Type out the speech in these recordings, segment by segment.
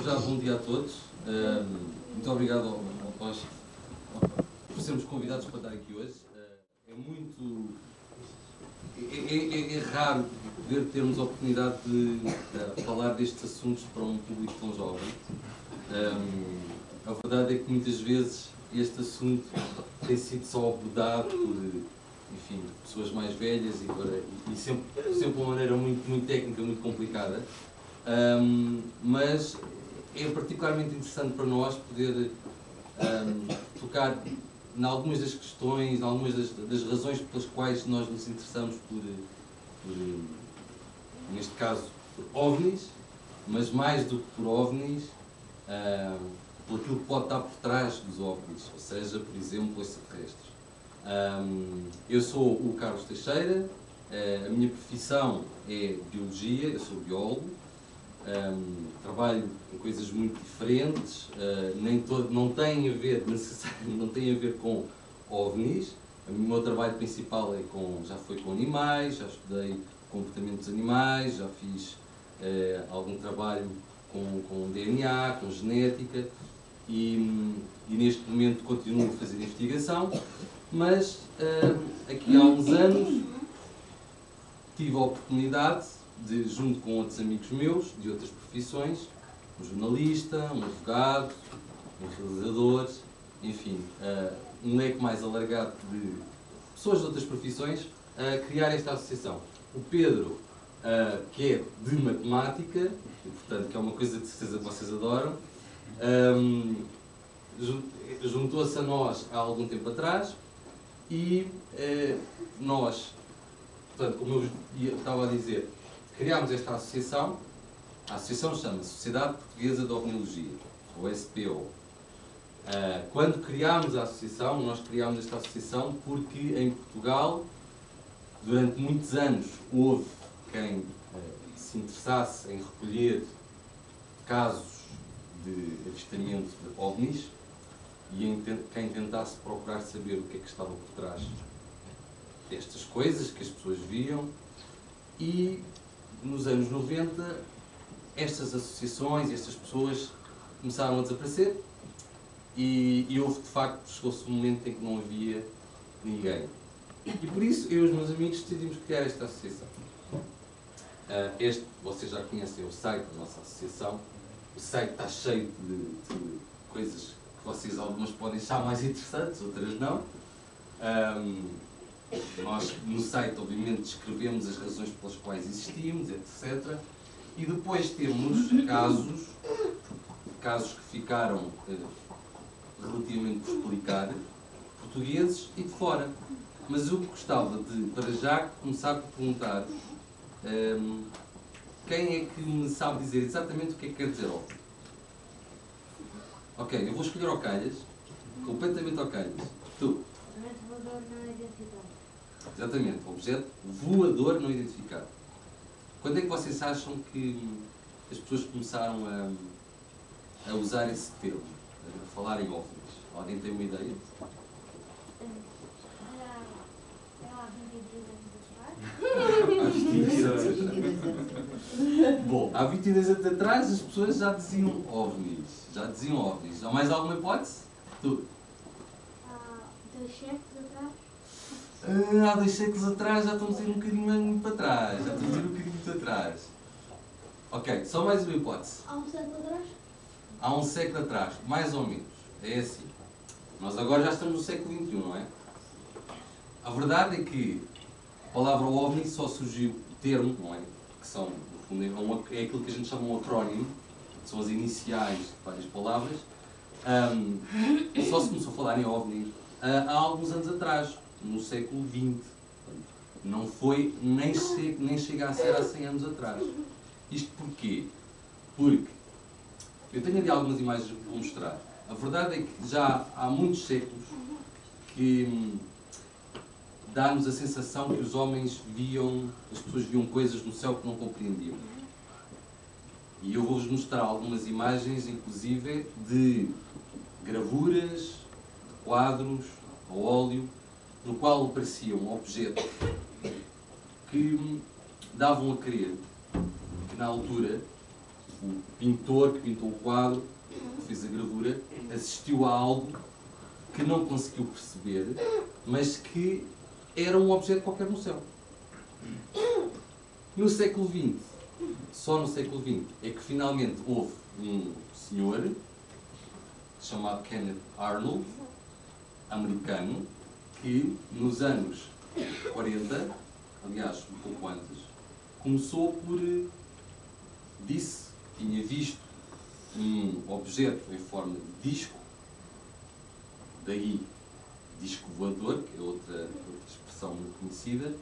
já bom dia a todos. Muito obrigado por sermos convidados para estar aqui hoje. É raro poder termos a oportunidade de falar destes assuntos para um público tão jovem. A verdade é que muitas vezes este assunto tem sido só abordado por, enfim, pessoas mais velhas e sempre de uma maneira muito técnica, muito complicada. Mas é particularmente interessante para nós poder tocar em algumas das questões, em algumas das razões pelas quais nós nos interessamos por neste caso, por OVNIs, mas mais do que por OVNIs, por aquilo que pode estar por trás dos OVNIs, ou seja, por exemplo, extraterrestres. Eu sou o Carlos Teixeira, a minha profissão é Biologia, eu sou biólogo. Trabalho em coisas muito diferentes, não tem a ver com OVNIs. O meu trabalho principal já foi com animais, já estudei comportamento dos animais, já fiz algum trabalho com DNA, com genética e neste momento continuo a fazer investigação, mas aqui há uns anos tive a oportunidade de, junto com outros amigos meus, de outras profissões, um jornalista, um advogado, um realizador, enfim, um leque mais alargado de pessoas de outras profissões, criar esta associação. O Pedro, que é de matemática, e, portanto, que é uma coisa de certeza que vocês adoram, juntou-se a nós há algum tempo atrás e nós, portanto, como eu estava a dizer, criámos esta associação. A associação chama-se Sociedade Portuguesa de Ovniologia, ou SPO. Quando criámos a associação, nós criámos esta associação porque em Portugal, durante muitos anos, houve quem se interessasse em recolher casos de avistamento de OVNIs e quem tentasse procurar saber o que é que estava por trás destas coisas que as pessoas viam. E nos anos 90, estas associações e estas pessoas começaram a desaparecer e houve, de facto, chegou-se um momento em que não havia ninguém. E por isso, eu e os meus amigos decidimos criar esta associação. Vocês já conhecem o site da nossa associação. O site está cheio de coisas que vocês, algumas podem achar mais interessantes, outras não. Nós, no site, obviamente, descrevemos as razões pelas quais existimos, etc. E depois temos casos que ficaram relativamente por explicar, portugueses e de fora. Mas eu gostava de, para já, começar por perguntar quem é que me sabe dizer exatamente o que é que quer dizer OVNI? Ok, eu vou escolher ao calhas, completamente ao calhas. Tu? Exatamente, objeto voador não identificado. Quando é que vocês acham que as pessoas começaram a usar esse termo, a falar em OVNIs? Alguém tem uma ideia? Bom, há 22 anos atrás as pessoas já diziam OVNIs. Há mais alguma hipótese? Tu? Há 2 séculos atrás? Há 2 séculos atrás já estamos a ir um bocadinho para trás. Ok, só mais uma hipótese. Há 1 século atrás? Há 1 século atrás, mais ou menos. É assim. Nós agora já estamos no século XXI, não é? A verdade é que a palavra OVNI só surgiu, o termo, não é? Que são, no fundo, é aquilo que a gente chama um acrónimo, que são as iniciais de várias palavras. Só se começou a falar em OVNI há alguns anos atrás, no século XX. Não foi, nem chega a ser há 100 anos atrás. Isto porquê? Porque eu tenho ali algumas imagens que vou mostrar. A verdade é que já há muitos séculos que dá-nos a sensação que os homens as pessoas viam coisas no céu que não compreendiam. E eu vou-vos mostrar algumas imagens, inclusive, de gravuras, de quadros, a óleo, no qual aparecia um objeto que davam a crer que, na altura, o pintor que pintou o quadro, que fez a gravura, assistiu a algo que não conseguiu perceber, mas que era um objeto qualquer no céu. No século XX, só no século XX, é que finalmente houve um senhor chamado Kenneth Arnold, americano, que nos anos 40, aliás, um pouco antes, começou por... disse que tinha visto um objeto em forma de disco, daí disco voador, que é outra expressão muito conhecida.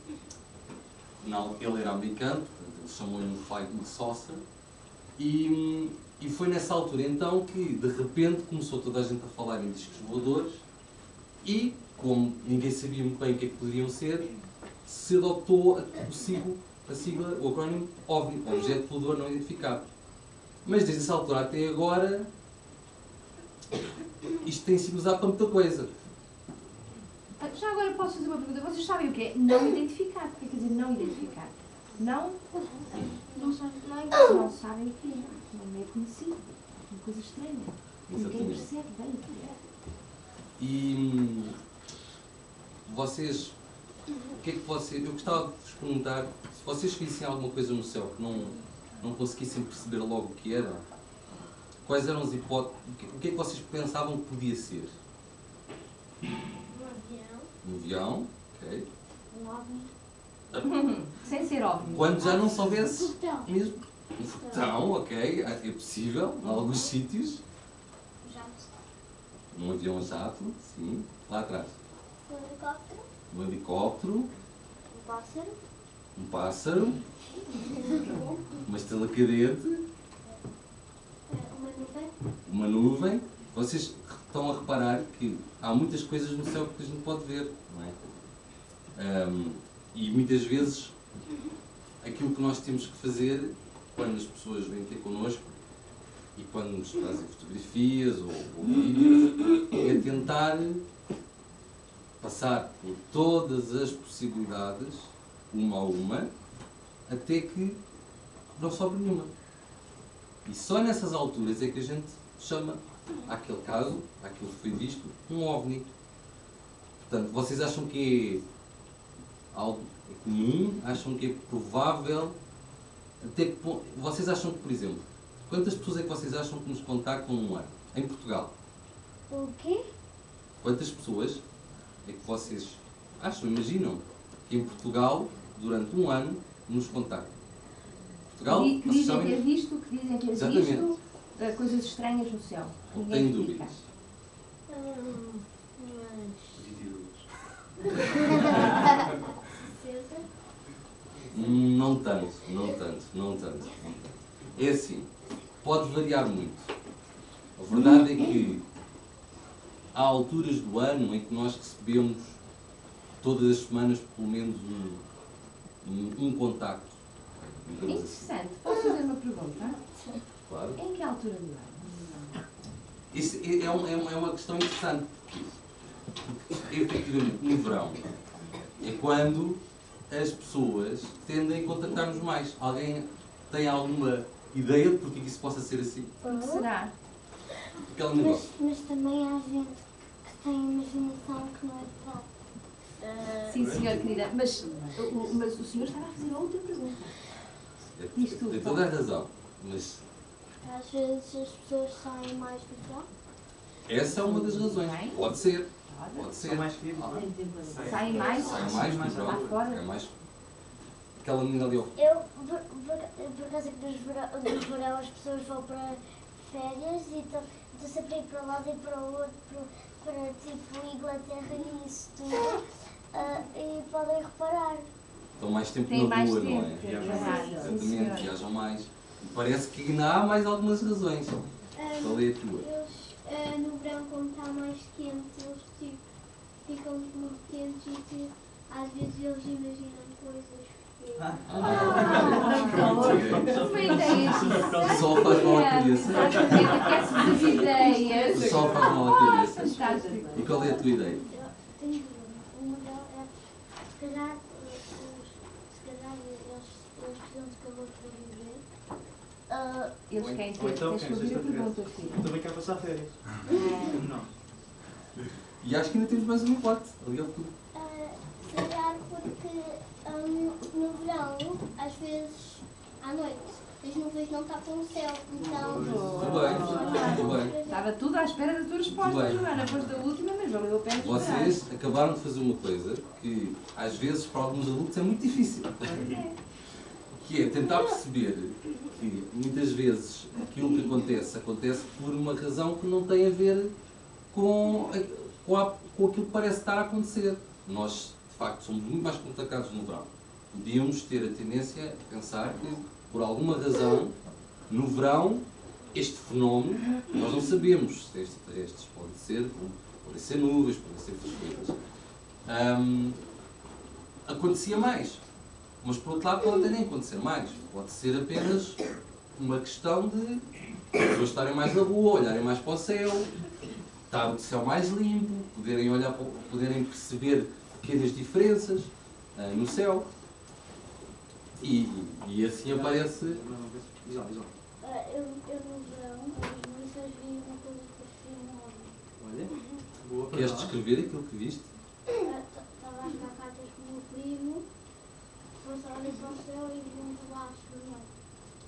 Não, ele era americano, portanto, eles chamam-lhe um flying saucer, e foi nessa altura então que de repente começou toda a gente a falar em discos voadores e, como ninguém sabia muito bem o que é que poderiam ser, se adoptou a sigla, o acrónimo OVNI, Objeto Voador Não Identificado. Mas desde essa altura até agora, isto tem sido usado para muita coisa. Já agora posso fazer uma pergunta. Vocês sabem o que é não identificado? O que quer dizer não identificado? Não sabem o que é. Não é conhecido. É uma coisa estranha. Ninguém percebe bem o que é. E vocês, o que é que vocês... Eu gostava de vos perguntar, se vocês vissem alguma coisa no céu que não conseguissem perceber logo o que era, quais eram as hipóteses, o que é que vocês pensavam que podia ser? Um avião, ok. Um OVNI. Sem ser óbvio. Quando já não soubesse Foguetão. mesmo. Um foguetão, ok, é possível, em alguns sítios. Jato. Um avião jato, sim. Lá atrás. Um helicóptero. Um helicóptero, Um pássaro. um pássaro, uma estrela cadente, Uma nuvem. uma nuvem. Vocês estão a reparar que há muitas coisas no céu que a gente pode ver, não é? E muitas vezes aquilo que nós temos que fazer quando as pessoas vêm ter connosco e quando nos trazem fotografias ou vídeos é tentar passar por todas as possibilidades, uma a uma, até que não sobre nenhuma. E só nessas alturas é que a gente chama àquele caso, àquilo que foi visto, um OVNI. Portanto, vocês acham que é algo comum? Acham que é provável? Até que ponto... Vocês acham que, por exemplo, quantas pessoas é que vocês acham que nos contactam num ano? Em Portugal? O quê? Quantas pessoas é que vocês acham, imaginam, que em Portugal, durante um ano, nos contactam? Portugal, Que vocês dizem sabem? ter visto, que dizem ter Exatamente. visto coisas estranhas no céu. Não Ninguém tenho explica. dúvidas. Não tanto, não tanto, não tanto. É assim, pode variar muito. A verdade é que há alturas do ano em que nós recebemos todas as semanas pelo menos um contacto. Digamos assim. Interessante. Posso fazer uma pergunta? Claro. Em que altura do ano? Isso é uma questão interessante, porque efetivamente no verão é quando as pessoas tendem a contactar-nos mais. Alguém tem alguma ideia de porque que isso possa ser assim? O que será? Aquele negócio. Mas também há gente que tem imaginação que não é verdade. Sim, senhor, querida. Mas o senhor estava a fazer outra pergunta. Diz tudo, Tem toda a razão, mas Às vezes as pessoas saem mais do que lá. essa é uma das razões. Bem. Pode ser. Pode. Pode ser. São mais vivos. Saem mais? Sai mais do lá verão. fora? É mais. Aquela menina ali ao Eu, por causa que no verão as pessoas vão para férias e estão sempre a ir para um lado e para o outro, para tipo Inglaterra e isso tudo. E podem reparar. estão mais tempo Tem na mais rua, tempo. não é? É verdade, sim, Exatamente, senhor. viajam mais. E parece que ainda há mais algumas razões. Qual é a tua? Eles, no verão, como está mais quente, eles tipo, ficam muito quentes e tipo, às vezes eles imaginam coisas. Uma ideia. O sol faz mal à cabeça. Exatamente, aquece as ideias. O sol faz mal à cabeça. Fantástico. E qual é a tua ideia? Eu tenho dúvida. Uma delas é, se calhar eles precisam de calor para viver. Eles querem ter. então Tens que ouvir a pergunta, filho. Também quer passar férias? Não. E acho que ainda temos mais uma hipótese, ali ao futuro. Se calhar porque no verão, às vezes, à noite, as nuvens não tapam o céu, então... Tudo bem, tudo bem. Estava tudo à espera da tua resposta, Bem. Joana. Depois da última, mas valeu a pena esperar. Vocês acabaram de fazer uma coisa que, às vezes, para alguns adultos é muito difícil. Que é tentar perceber que, muitas vezes, aquilo que acontece por uma razão que não tem a ver com aquilo que parece estar a acontecer. Nós, de facto, somos muito mais contactados no verão. Podíamos ter a tendência a pensar que, por alguma razão, no verão, este fenómeno, nós não sabemos se estes podem ser nuvens, podem ser outras coisas, acontecia mais. Mas, por outro lado, pode até nem acontecer mais. Pode ser apenas uma questão de as pessoas estarem mais na rua, olharem mais para o céu, estar o céu mais limpo, poderem perceber pequenas diferenças no céu. E assim aparece... Diz lá. Eu no verão, as notícias vi uma coisa que parecia um homem. Olha, boa para Queres nós. descrever aquilo que viste? Estava a jogar cartas com o meu primo, depois olhei para o céu e vi um flash vermelho.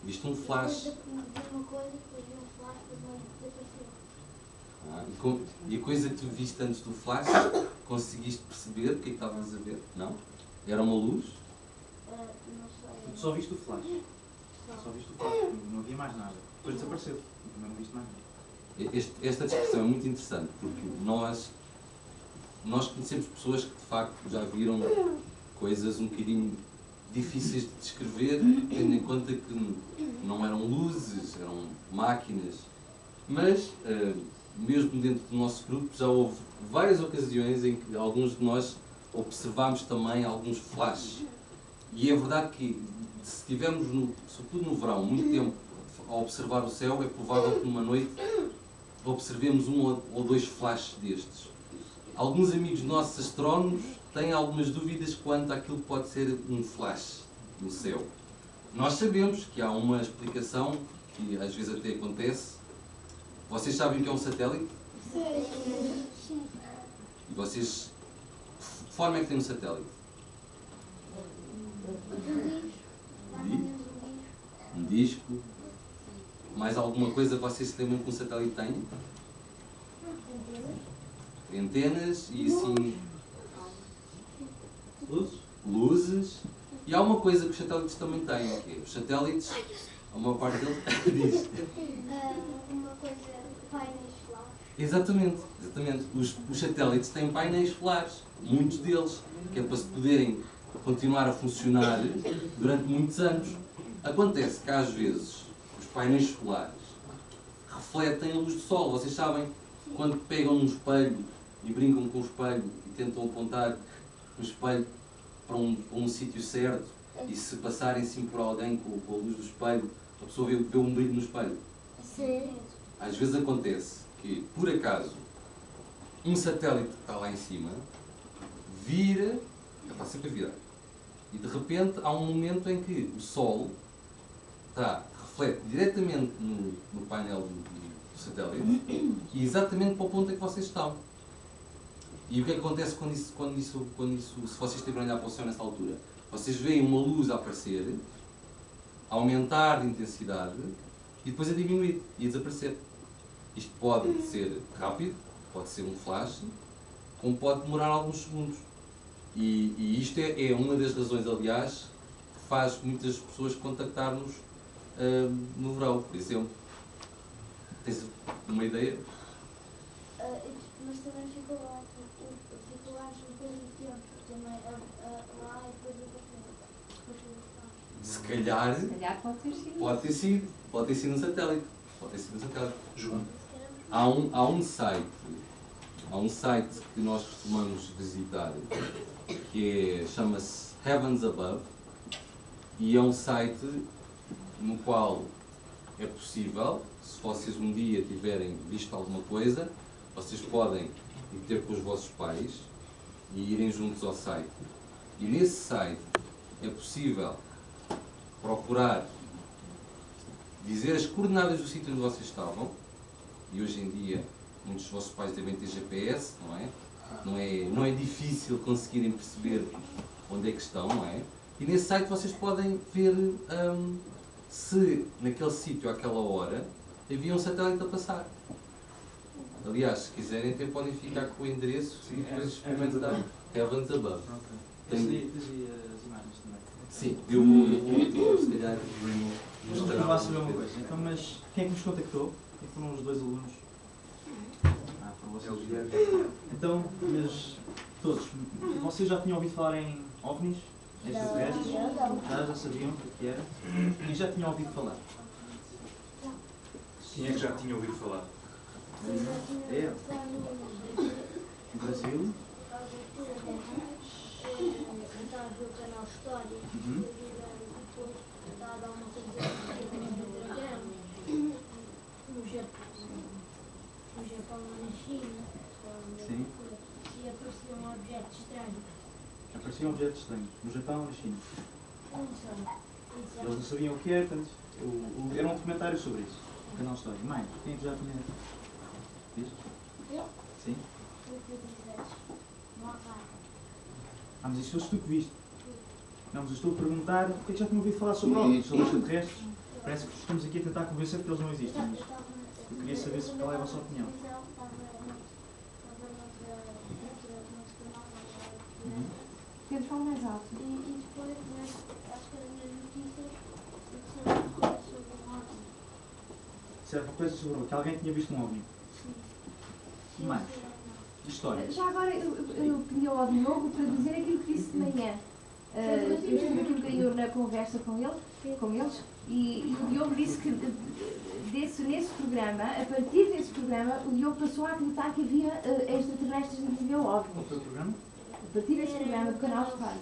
Viste um flash. Depois vi uma coisa, depois vi um flash vermelho que desapareceu. E a coisa que tu viste antes do flash, conseguiste perceber o que é que estavas a ver? Não? Era uma luz? Não sei. Tu só viste o flash. Só viste o flash. Não havia mais nada. Depois desapareceu. Também não viste mais nada. Esta descrição é muito interessante, porque nós conhecemos pessoas que de facto já viram coisas um bocadinho difíceis de descrever, tendo em conta que não eram luzes, eram máquinas. Mas, mesmo dentro do nosso grupo, já houve várias ocasiões em que alguns de nós observámos também alguns flashes. E é verdade que, se estivermos, sobretudo no verão, muito tempo a observar o céu, é provável que numa noite observemos um ou dois flashes destes. Alguns amigos nossos astrónomos têm algumas dúvidas quanto àquilo que pode ser um flash no céu. Nós sabemos que há uma explicação, que às vezes até acontece. Vocês sabem o que é um satélite? Sim. E vocês... Que forma é que tem um satélite? Um disco? Mais alguma coisa que vocês se lembram que um satélite tem? Antenas e assim... Luzes. E há uma coisa que os satélites também têm, que é os satélites, a maior parte deles diz. Uma coisa, painéis solares. Exatamente. Os satélites têm painéis solares, muitos deles, que é para se poderem continuar a funcionar durante muitos anos. Acontece que às vezes os painéis solares refletem a luz do sol. Vocês sabem, quando pegam um espelho e brincam com o espelho e tentam apontar o espelho para um sítio certo, e se passarem sim por alguém com a luz do espelho, a pessoa vê um brilho no espelho. Sim. Às vezes acontece que, por acaso, um satélite que está lá em cima vira, está sempre a virar, e de repente há um momento em que o Sol reflete diretamente no painel do satélite e exatamente para o ponto em que vocês estão. E o que é que acontece se vocês estiverem a olhar para o céu nessa altura? Vocês veem uma luz a aparecer, a aumentar de intensidade e depois a diminuir e a desaparecer. Isto pode ser rápido, pode ser um flash, como pode demorar alguns segundos. E isto é uma das razões, aliás, que faz muitas pessoas contactar-nos no verão, por exemplo. Tens uma ideia? Mas também ficou lá uma coisa de tempo, também lá e depois Se calhar Se calhar pode ter sido. pode ter sido um satélite. João. Há um site que nós costumamos visitar, que chama-se Heavens Above, e é um site no qual é possível, se vocês um dia tiverem visto alguma coisa, vocês podem ir ter com os vossos pais e irem juntos ao site. E nesse site é possível procurar dizer as coordenadas do sítio onde vocês estavam, e hoje em dia muitos dos vossos pais devem ter GPS, não é? Não é difícil conseguirem perceber onde é que estão, não é? E nesse site vocês podem ver se naquele sítio, àquela hora, havia um satélite a passar. Aliás, se quiserem, até podem ficar com o endereço e depois experimentar. Heavens Above. Tens as imagens também. Sim, eu vou se calhar Mas não mostrar. lá saber uma coisa. Então, mas quem é que nos contactou? Quem foram os 2 alunos? Foram vocês. Então, mas todos, vocês já tinham ouvido falar em OVNIs? Extraterrestres? Já sabiam o que era? E já tinham ouvido falar? Quem é que já tinha ouvido falar? É. No Brasil? Estava a ver o canal História Uhum. e depois estava a dar uma coisa no Japão e na China. Sim. E apareciam objetos estranhos. Apareciam objetos estranhos. No Japão ou na China? Não sei. Eles não sabiam o que era, portanto, era um documentário sobre isso. O canal História. Mais, quem é que já tinha visto? Eu? Sim? Eu fui dizer. Não há cá. Mas isso foste tu que viste. Não, mas eu estou a perguntar o que é que já tinham ouvido falar sobre OVNIs, sobre extraterrestres. Parece que estamos aqui a tentar convencer que eles não existem, mas eu queria saber se qual é a vossa opinião. Uhum. Pedro, fala mais alto. E depois, acho que nas notícias, disseram uma coisa sobre um óculos. Se era uma coisa sobre que alguém tinha visto um OVNI. E mais? História. Já agora eu pedi ao Diogo para dizer aquilo que disse de manhã. Eu estive aqui um bocadinho na conversa com eles, e o Diogo disse que nesse programa, a partir desse programa, o Diogo passou a acreditar que havia extraterrestres e que havia OVNIs. Qual foi o programa? A partir desse programa do canal História.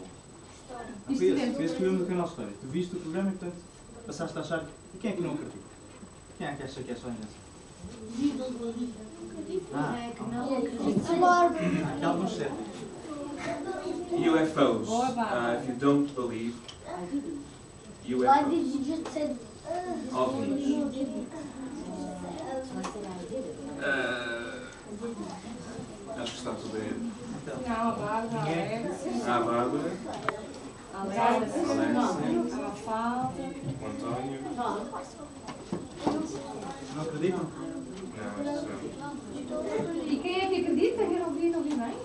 Foi esse programa do canal História. Tu viste o programa e, portanto, passaste a achar que... E quem é que não acredita? Quem é que acha que é só invenção? Há alguns céticos. UFOs. If you don't believe Why UFOs. did you just say OVNIs. Acho que está tudo bem. Não, a Bárbara, a Alexia, A Bárbara, a Alexia, Alexia, a Falta. o António. Não acreditam? Não, acho que não. E quem é que acredita? Eu não vi bem.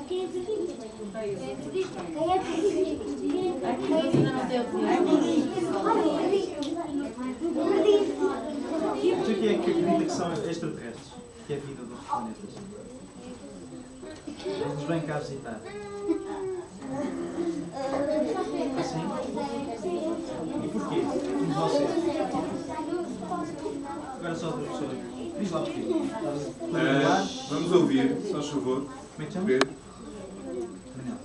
quem acredita? Quem acredita? Mas quem é que acredita que são extraterrestres? Que é a vida dos planetas? Eles nos vêm cá visitar. Assim? E porquê? Como vocês? Agora só outra pessoa. Diz lá porquê. Vamos ouvir, só favor. Como é que chama? Pedro. Manel.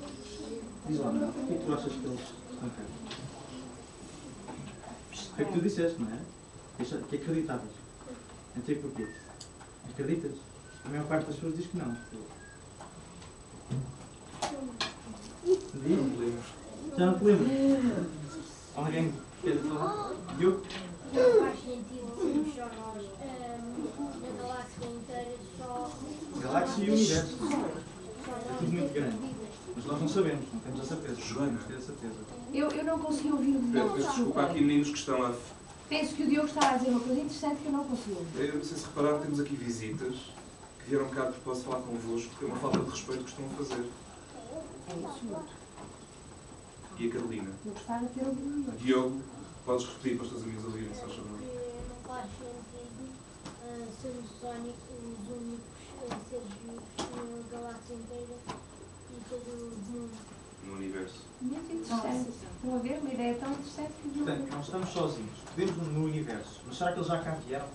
Diz lá, Manel. Porquê que tu achas que eles estão cá? Foi o que tu disseste, não é? Que acreditavas. Então e porquê? Acreditas? A maior parte das pessoas diz que não. Já não te lembro. Alguém quer falar? Viu? Faz sentido sermos só nós na galáxia inteira, só. Galáxia e universo. É tudo muito grande. Mas nós não sabemos, não temos a certeza. Joana. Não temos a certeza. Eu não consegui ouvir o Pedro, Diogo. peço desculpa, há aqui meninos que estão a... Penso que o Diogo está a dizer uma coisa interessante que eu não consegui ouvir. Eu não sei se repararam, temos aqui visitas que vieram cá porque posso falar convosco, porque é uma falta de respeito que estão a fazer. É isso. E a Carolina. Eu gostava de ter ouvido o Diogo. Diogo, podes repetir para os teus amigos ouvirem, se faz favor. Não faz sentido sermos os únicos seres vivos na galáxia inteira e todo o mundo. No universo. Muito interessante. Estão a ver uma ideia tão interessante que o Diogo... Portanto, nós estamos sozinhos. Podemos no universo. Mas será que eles já cá vieram? A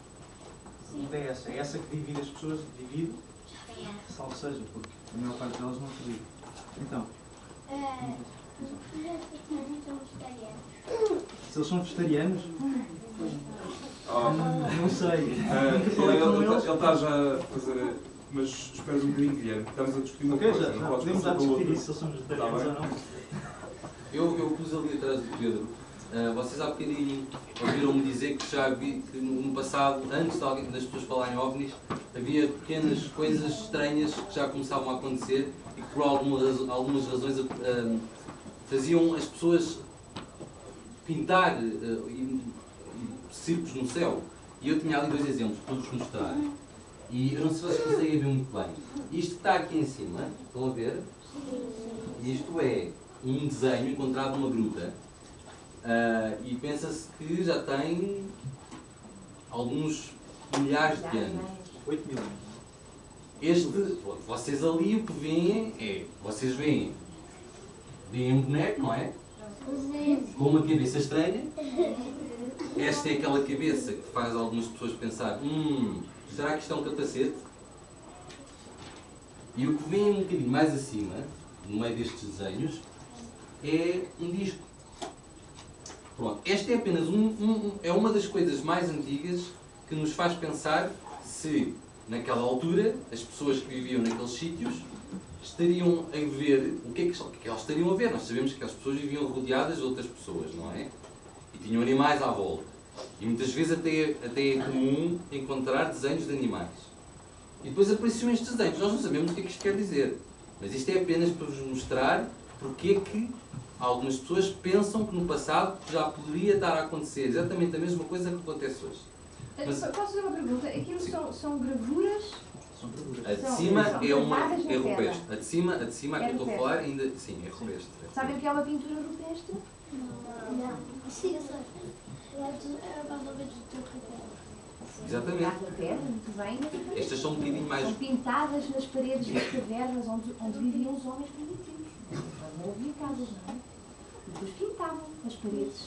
pergunta é essa. É essa que divide as pessoas. Divide. Salve seja, porque a maior parte delas não acredita. Então, se eles são vegetarianos, não sei. Ele está já a fazer... Mas espera um bocadinho, Guilherme. Estamos a discutir uma ok, coisa. já Não podes podemos já passar para o discutir outro. isso, se eles são vegetarianos Tá ou bem. não. Eu pus ali atrás do Pedro Vocês há bocadinho ouviram-me dizer que já vi que no passado, antes das pessoas falarem OVNIs, havia pequenas coisas estranhas que já começavam a acontecer e que por algumas razões faziam as pessoas pintar círculos no céu. E eu tinha ali 2 exemplos para vos mostrar. E eu não sei se vocês conseguem ver muito bem. Isto que está aqui em cima, estão a ver? Isto é um desenho encontrado numa gruta. E pensa-se que já tem alguns milhares de anos. 8 mil anos. Vocês ali o que veem é, vocês veem um boneco, não é? Com uma cabeça estranha. Esta é aquela cabeça que faz algumas pessoas pensar, será que isto é um capacete? E o que vem um bocadinho mais acima, no meio destes desenhos, é um disco. Pronto, esta é apenas é uma das coisas mais antigas que nos faz pensar se, naquela altura, as pessoas que viviam naqueles sítios estariam a ver, o que é que elas estariam a ver? Nós sabemos que as pessoas viviam rodeadas de outras pessoas, não é? E tinham animais à volta. E muitas vezes até é comum encontrar desenhos de animais. E depois apareciam estes desenhos. Nós não sabemos o que é que isto quer dizer. Mas isto é apenas para vos mostrar porque é que algumas pessoas pensam que no passado já poderia estar a acontecer exatamente a mesma coisa que acontece hoje. Mas, posso fazer uma pergunta? Aquilo são gravuras? A de cima é gravadas na rupestre. A de cima a que eu estou a falar ainda. Sim, é rupestre. Sabem o que é uma pintura rupestre? Não. Sim, eu sei. É mais ou menos do teu cabelo. Exatamente. Da caverna, muito bem. Estas são um bocadinho mais. São pintadas nas paredes das cavernas onde viviam os homens primitivos. Não havia casas, não é? E depois pintavam as paredes.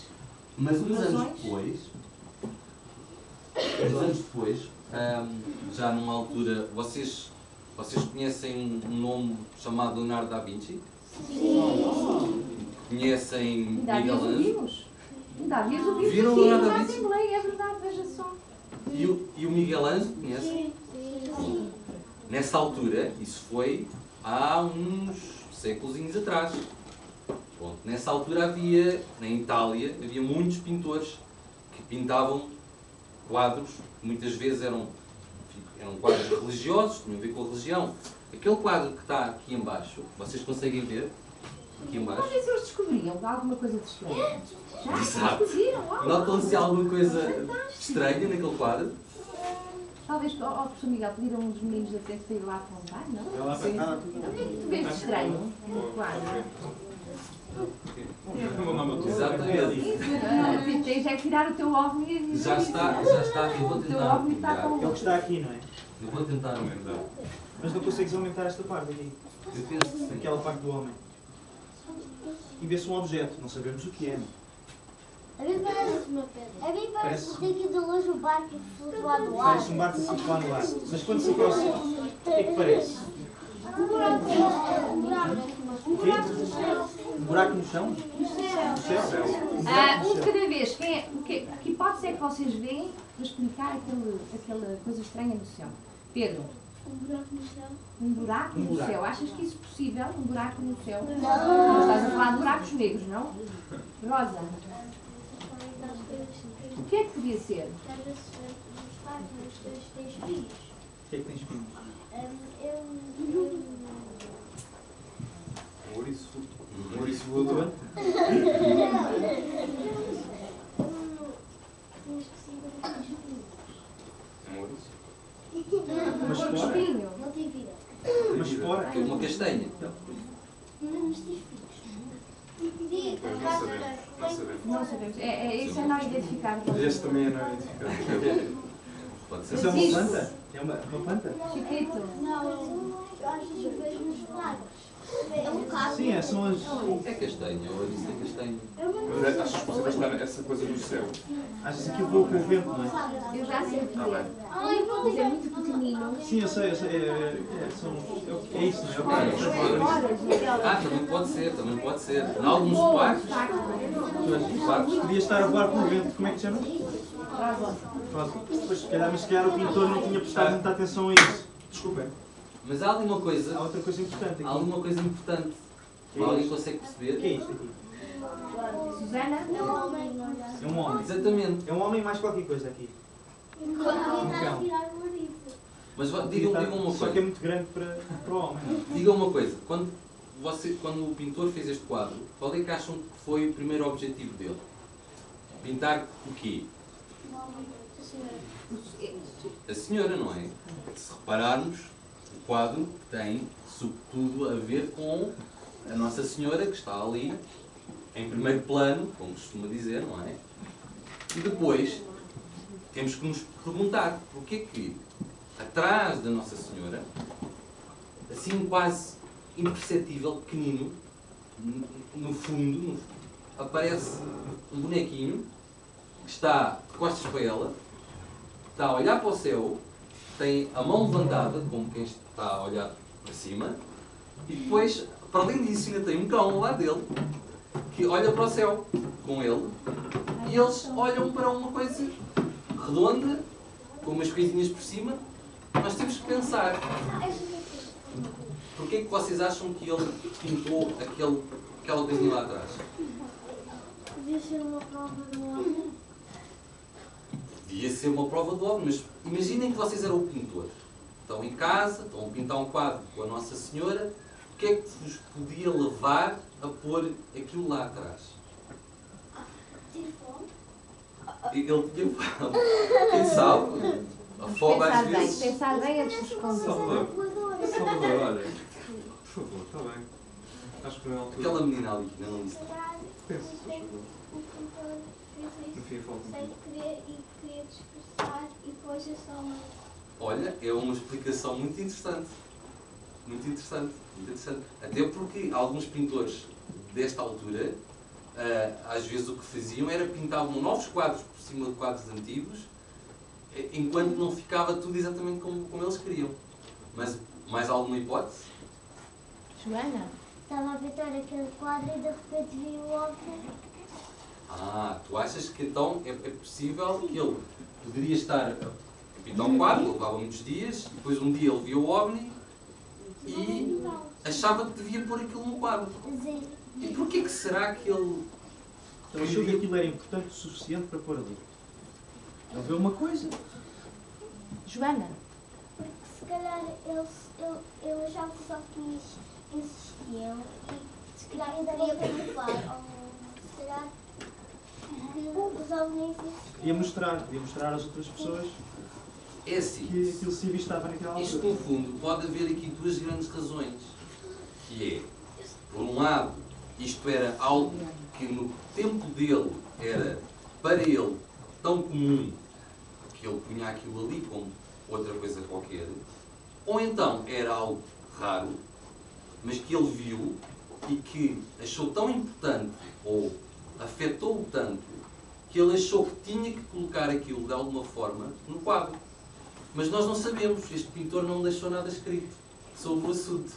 Mas uns anos depois, já numa altura, vocês conhecem um nome chamado Leonardo da Vinci? Sim. Conhecem Ainda há Miguel dias Ângelo? ouvimos. Ainda há dias ouvimos Viram aqui Leonardo na da Vinci? Assembleia, é verdade, veja só. E o Miguel Ângelo, conhecem? Sim. Nessa altura, isso foi há uns séculos atrás. Bom, nessa altura havia, na Itália, havia muitos pintores que pintavam quadros, que muitas vezes eram quadros religiosos, tinham a ver com a religião. Aquele quadro que está aqui em baixo, vocês conseguem ver? Aqui em baixo. Talvez eles descobriam alguma coisa de estranho. Já Exato. descobriram. Notam-se alguma coisa estranha naquele quadro? Talvez ao professor Miguel pediram um dos meninos da frente para ir lá apontar, não? Vai lá para cá. Então o que é que tu vês de estranho no quadro? Exatamente. Tens é que tirar o teu OVNI e dizer Já isso. está, eu vou O teu tentar OVNI está aumentar. com... É o que está aqui, não é? Eu vou tentar aumentar. Mas não consegues aumentar esta parte aqui. Eu penso que sim. Aquela parte do homem. E vê-se um objeto, não sabemos o que é. A mim parece uma pedra. A mim parece Parece- que tem aqui de longe um barco a flutuar no ar. Parece um barco a circular no ar. Mas quando se aproxima, o que é que parece? Um buraco. O quê? Um buraco no chão? No céu? Um buraco no Um de céu. cada vez. Que hipótese é que vocês veem para explicar aquela coisa estranha no céu? Pedro, Um buraco no céu. um buraco Um no buraco. céu. Achas que isso é possível? Um buraco no céu? Não. Não estás a falar de buracos negros, não? Rosa, o que é que podia ser? Às vezes nos parques, nos dois têm espinhos. O que é que tem espinhos? Ouriço voador. Uma espora? Espinho. Não tem vida. Uma espora? É uma castanha. Mas tem espinhos. Pois não sabemos. Não sabemos. Não sabemos. Isso é não identificado. Mas este também é não identificado. Pode ser. Mas é uma planta? É uma planta? Chiquito. Não, eu acho que vejo nos lagos. É um caso. Sim, são as... É castanha, ou isso é castanha. Mas achas possível estar essa coisa no céu? Achas que eu vou com o vento, não é? Eu já sei o que bem. é. Mas é muito pequenino. Sim, eu sei. É isso, não é? Horas e aquela... Também pode ser. Em alguns parques, Podia estar a voar com o vento. Como é que te chamas? Rosa. Rosa. Pois, mas se calhar o pintor não tinha prestado muita atenção a isso. Desculpem. mas há Há outra coisa importante Há aqui. alguma coisa importante. Que é Alguém isto? consegue O que é perceber? isto aqui? Susana? É um homem. É um homem. Exatamente. É um homem mais qualquer coisa aqui. Mas digam uma Só que é coisa. muito grande para o homem. Digam uma coisa. Quando o pintor fez este quadro, qual é que acham que foi o primeiro objetivo dele? Pintar o quê? A senhora, não é? Se repararmos, o quadro tem, sobretudo, a ver com a Nossa Senhora, que está ali, em primeiro plano, como costuma dizer, não é? E depois, temos que nos perguntar porquê que, atrás da Nossa Senhora, assim quase imperceptível, pequenino, no fundo, aparece um bonequinho que está de costas para ela, está a olhar para o céu, tem a mão levantada, como quem está a olhar para cima, e depois, para além disso, ainda tem um cão ao lado dele, que olha para o céu com ele, e eles olham para uma coisa redonda, com umas coisinhas por cima. Nós temos que pensar, porquê é que vocês acham que ele pintou aquela coisinha lá atrás? Devia ser uma prova do homem. Devia ser uma prova do homem, mas imaginem que vocês eram o pintor. Estão em casa, estão a pintar um quadro com a Nossa Senhora. O que é que vos podia levar a pôr aquilo lá atrás? Tive fome. Ele tinha fome. Quem sabe? A fome às vezes... Pensar bem antes de responder. Salvador, olha. Por favor, está bem. Acho que não é a altura. Aquela menina ali, que não disse. Pensa, se faz favor. O pintor fez No isso fim, falta um sem pouco. querer e queria dispersar e depois é só uma... Olha, é uma explicação muito interessante. Muito interessante. Muito interessante. Até porque alguns pintores desta altura, às vezes o que faziam era pintavam novos quadros por cima de quadros antigos, enquanto não ficava tudo exatamente como eles queriam. Mas mais alguma hipótese? Joana? Estava a pintar aquele quadro e de repente vi o homem. Tu achas que então é possível que ele poderia estar a pintar um quadro, levava muitos dias, e depois um dia ele viu o OVNI e achava que devia pôr aquilo no quadro. Sim. E porquê que será que ele... Ele achou que aquilo era importante o suficiente para pôr ali. Ele viu uma coisa. Joana? Porque se calhar ele achava que só que existiam e se calhar não daria para levar. Ou se calhar que os homens Ia mostrar às outras pessoas É assim, que aquilo se estava naquela isto altura. no fundo pode haver aqui duas grandes razões. Que é, por um lado, isto era algo que no tempo dele era, para ele, tão comum que ele punha aquilo ali como outra coisa qualquer, ou então era algo raro, mas que ele viu e que achou tão importante ou afetou-o tanto que ele achou que tinha que colocar aquilo de alguma forma no quadro. Mas nós não sabemos, este pintor não deixou nada escrito sobre o assunto.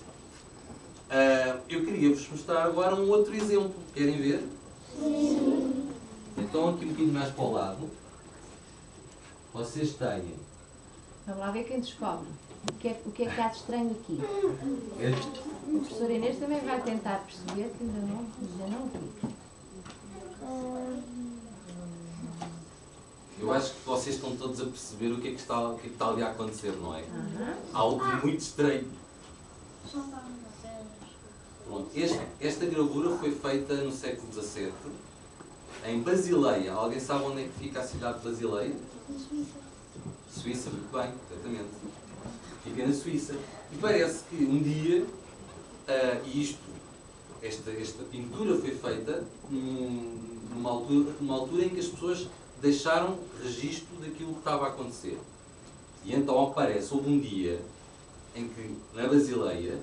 Eu queria-vos mostrar agora um outro exemplo. Querem ver? Sim. Então aqui um bocadinho mais para o lado, vocês têm... Vamos lá ver quem descobre. O que é que há de estranho aqui? este. O professor Inês também vai tentar perceber, que ainda não vi. Eu acho que vocês estão todos a perceber o que é que está ali a acontecer, não é? Aham. Algo muito estranho. Pronto. Esta gravura foi feita no século XVII, em Basileia. Alguém sabe onde é que fica a cidade de Basileia? Suíça, muito bem, exatamente. Fica na Suíça. E parece que um dia, esta pintura foi feita numa altura em que as pessoas deixaram registro daquilo que estava a acontecer. E então houve um dia em que, na Basileia,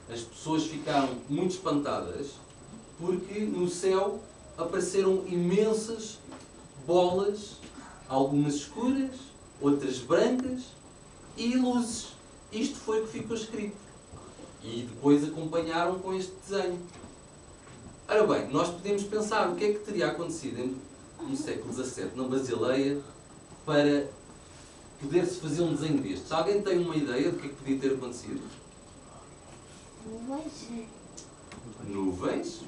as pessoas ficaram muito espantadas porque no céu apareceram imensas bolas, algumas escuras, outras brancas e luzes. Isto foi o que ficou escrito. E depois acompanharam com este desenho. Ora bem, nós podemos pensar o que é que teria acontecido no século XVII, na Basileia, para poder-se fazer um desenho destes. Alguém tem uma ideia do que é que podia ter acontecido? Nuvens.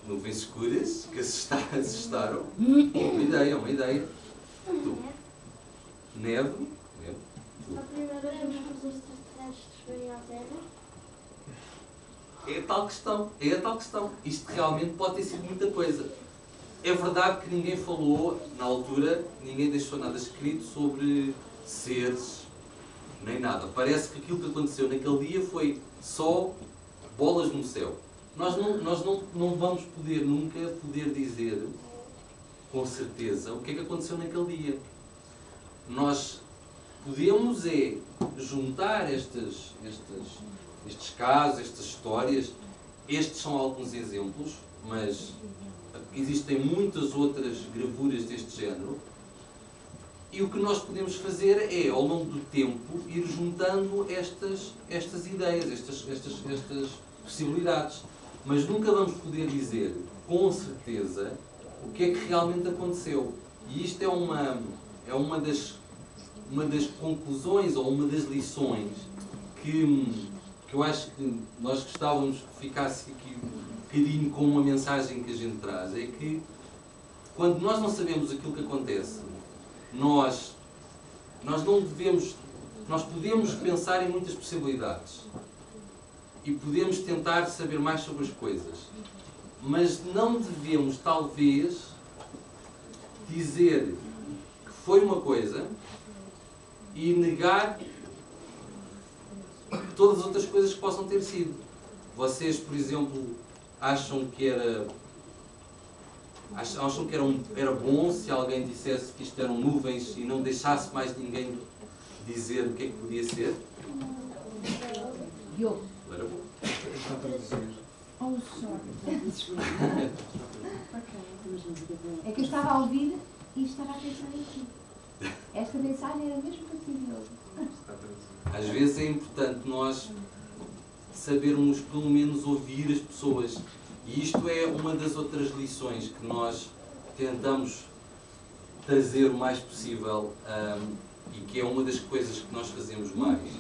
Nuvens escuras que assustaram. Uma ideia. Neve. A primeira vez que os extraterrestres vêm à Terra. É a tal questão. Isto realmente pode ter sido muita coisa. É verdade que ninguém falou, na altura, ninguém deixou nada escrito sobre seres, nem nada. Parece que aquilo que aconteceu naquele dia foi só bolas no céu. Nós não vamos nunca poder dizer com certeza o que é que aconteceu naquele dia. Nós podemos juntar estes casos, estas histórias. Estes são alguns exemplos, mas existem muitas outras gravuras deste género. E o que nós podemos fazer é, ao longo do tempo, ir juntando estas ideias, estas possibilidades. Mas nunca vamos poder dizer, com certeza, o que é que realmente aconteceu. E isto é uma das conclusões, ou uma das lições, que eu acho que nós gostávamos que ficasse aqui um bocadinho com uma mensagem que a gente traz. É que, quando nós não sabemos aquilo que acontece, nós não devemos... Nós podemos pensar em muitas possibilidades. E podemos tentar saber mais sobre as coisas. Mas não devemos, talvez, dizer que foi uma coisa e negar todas as outras coisas que possam ter sido. Vocês, por exemplo, acham que era bom se alguém dissesse que isto eram nuvens e não deixasse mais ninguém dizer o que é que podia ser? Eu. Era bom. Oh, sorry. É que eu estava a ouvir e estava a pensar em ti. Esta mensagem era mesmo para ti, Diogo. Às vezes é importante nós sabermos, pelo menos, ouvir as pessoas. E isto é uma das outras lições que nós tentamos trazer o mais possível, e que é uma das coisas que nós fazemos mais.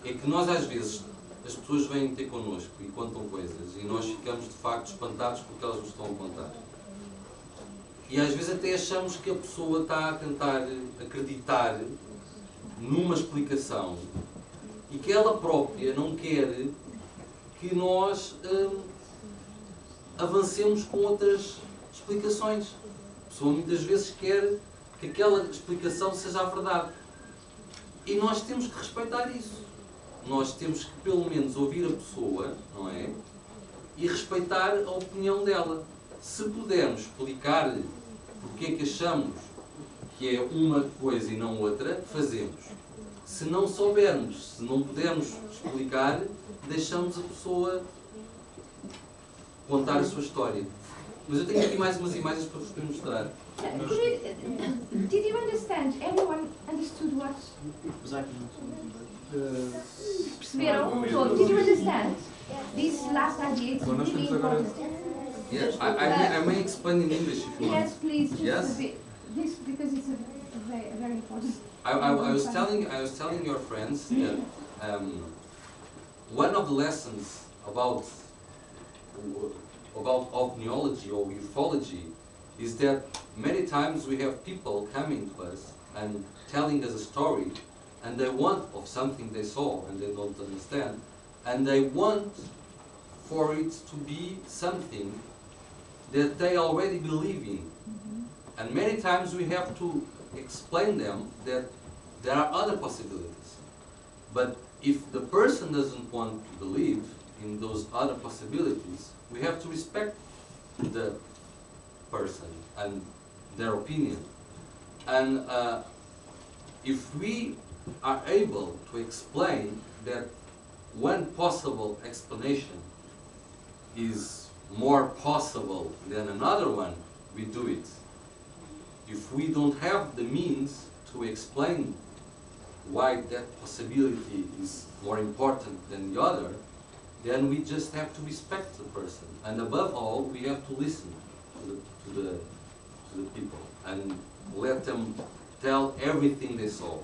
É que nós, às vezes, as pessoas vêm ter connosco e contam coisas e nós ficamos, de facto, espantados porque elas nos estão a contar. E às vezes até achamos que a pessoa está a tentar acreditar numa explicação e que ela própria não quer que nós avancemos com outras explicações. A pessoa muitas vezes quer que aquela explicação seja a verdade. E nós temos que respeitar isso. Nós temos que, pelo menos, ouvir a pessoa, não é? E respeitar a opinião dela. Se pudermos explicar-lhe porque é que achamos que é uma coisa e não outra, fazemos. Se não soubermos, se não pudermos explicar, deixamos a pessoa contar a sua história. Mas eu tenho aqui mais umas imagens para vos mostrar. Did you understand? Everyone understood what? Perceberam? Did you understand? This last idea is really important. Yes, I may explain in English if you want. Yes, please. Just Yes? a bit. This because it's very important. I was telling your friends that one of the lessons about opniology or ufology is that many times we have people coming to us and telling us a story, and they want of something they saw and they don't understand, and they want for it to be something that they already believe in. And many times we have to explain them that there are other possibilities. But if the person doesn't want to believe in those other possibilities, we have to respect the person and their opinion. And if we are able to explain that one possible explanation is more possible than another one, we do it. If we don't have the means to explain why that possibility is more important than the other, then we just have to respect the person. And above all, we have to listen to the people and let them tell everything they saw.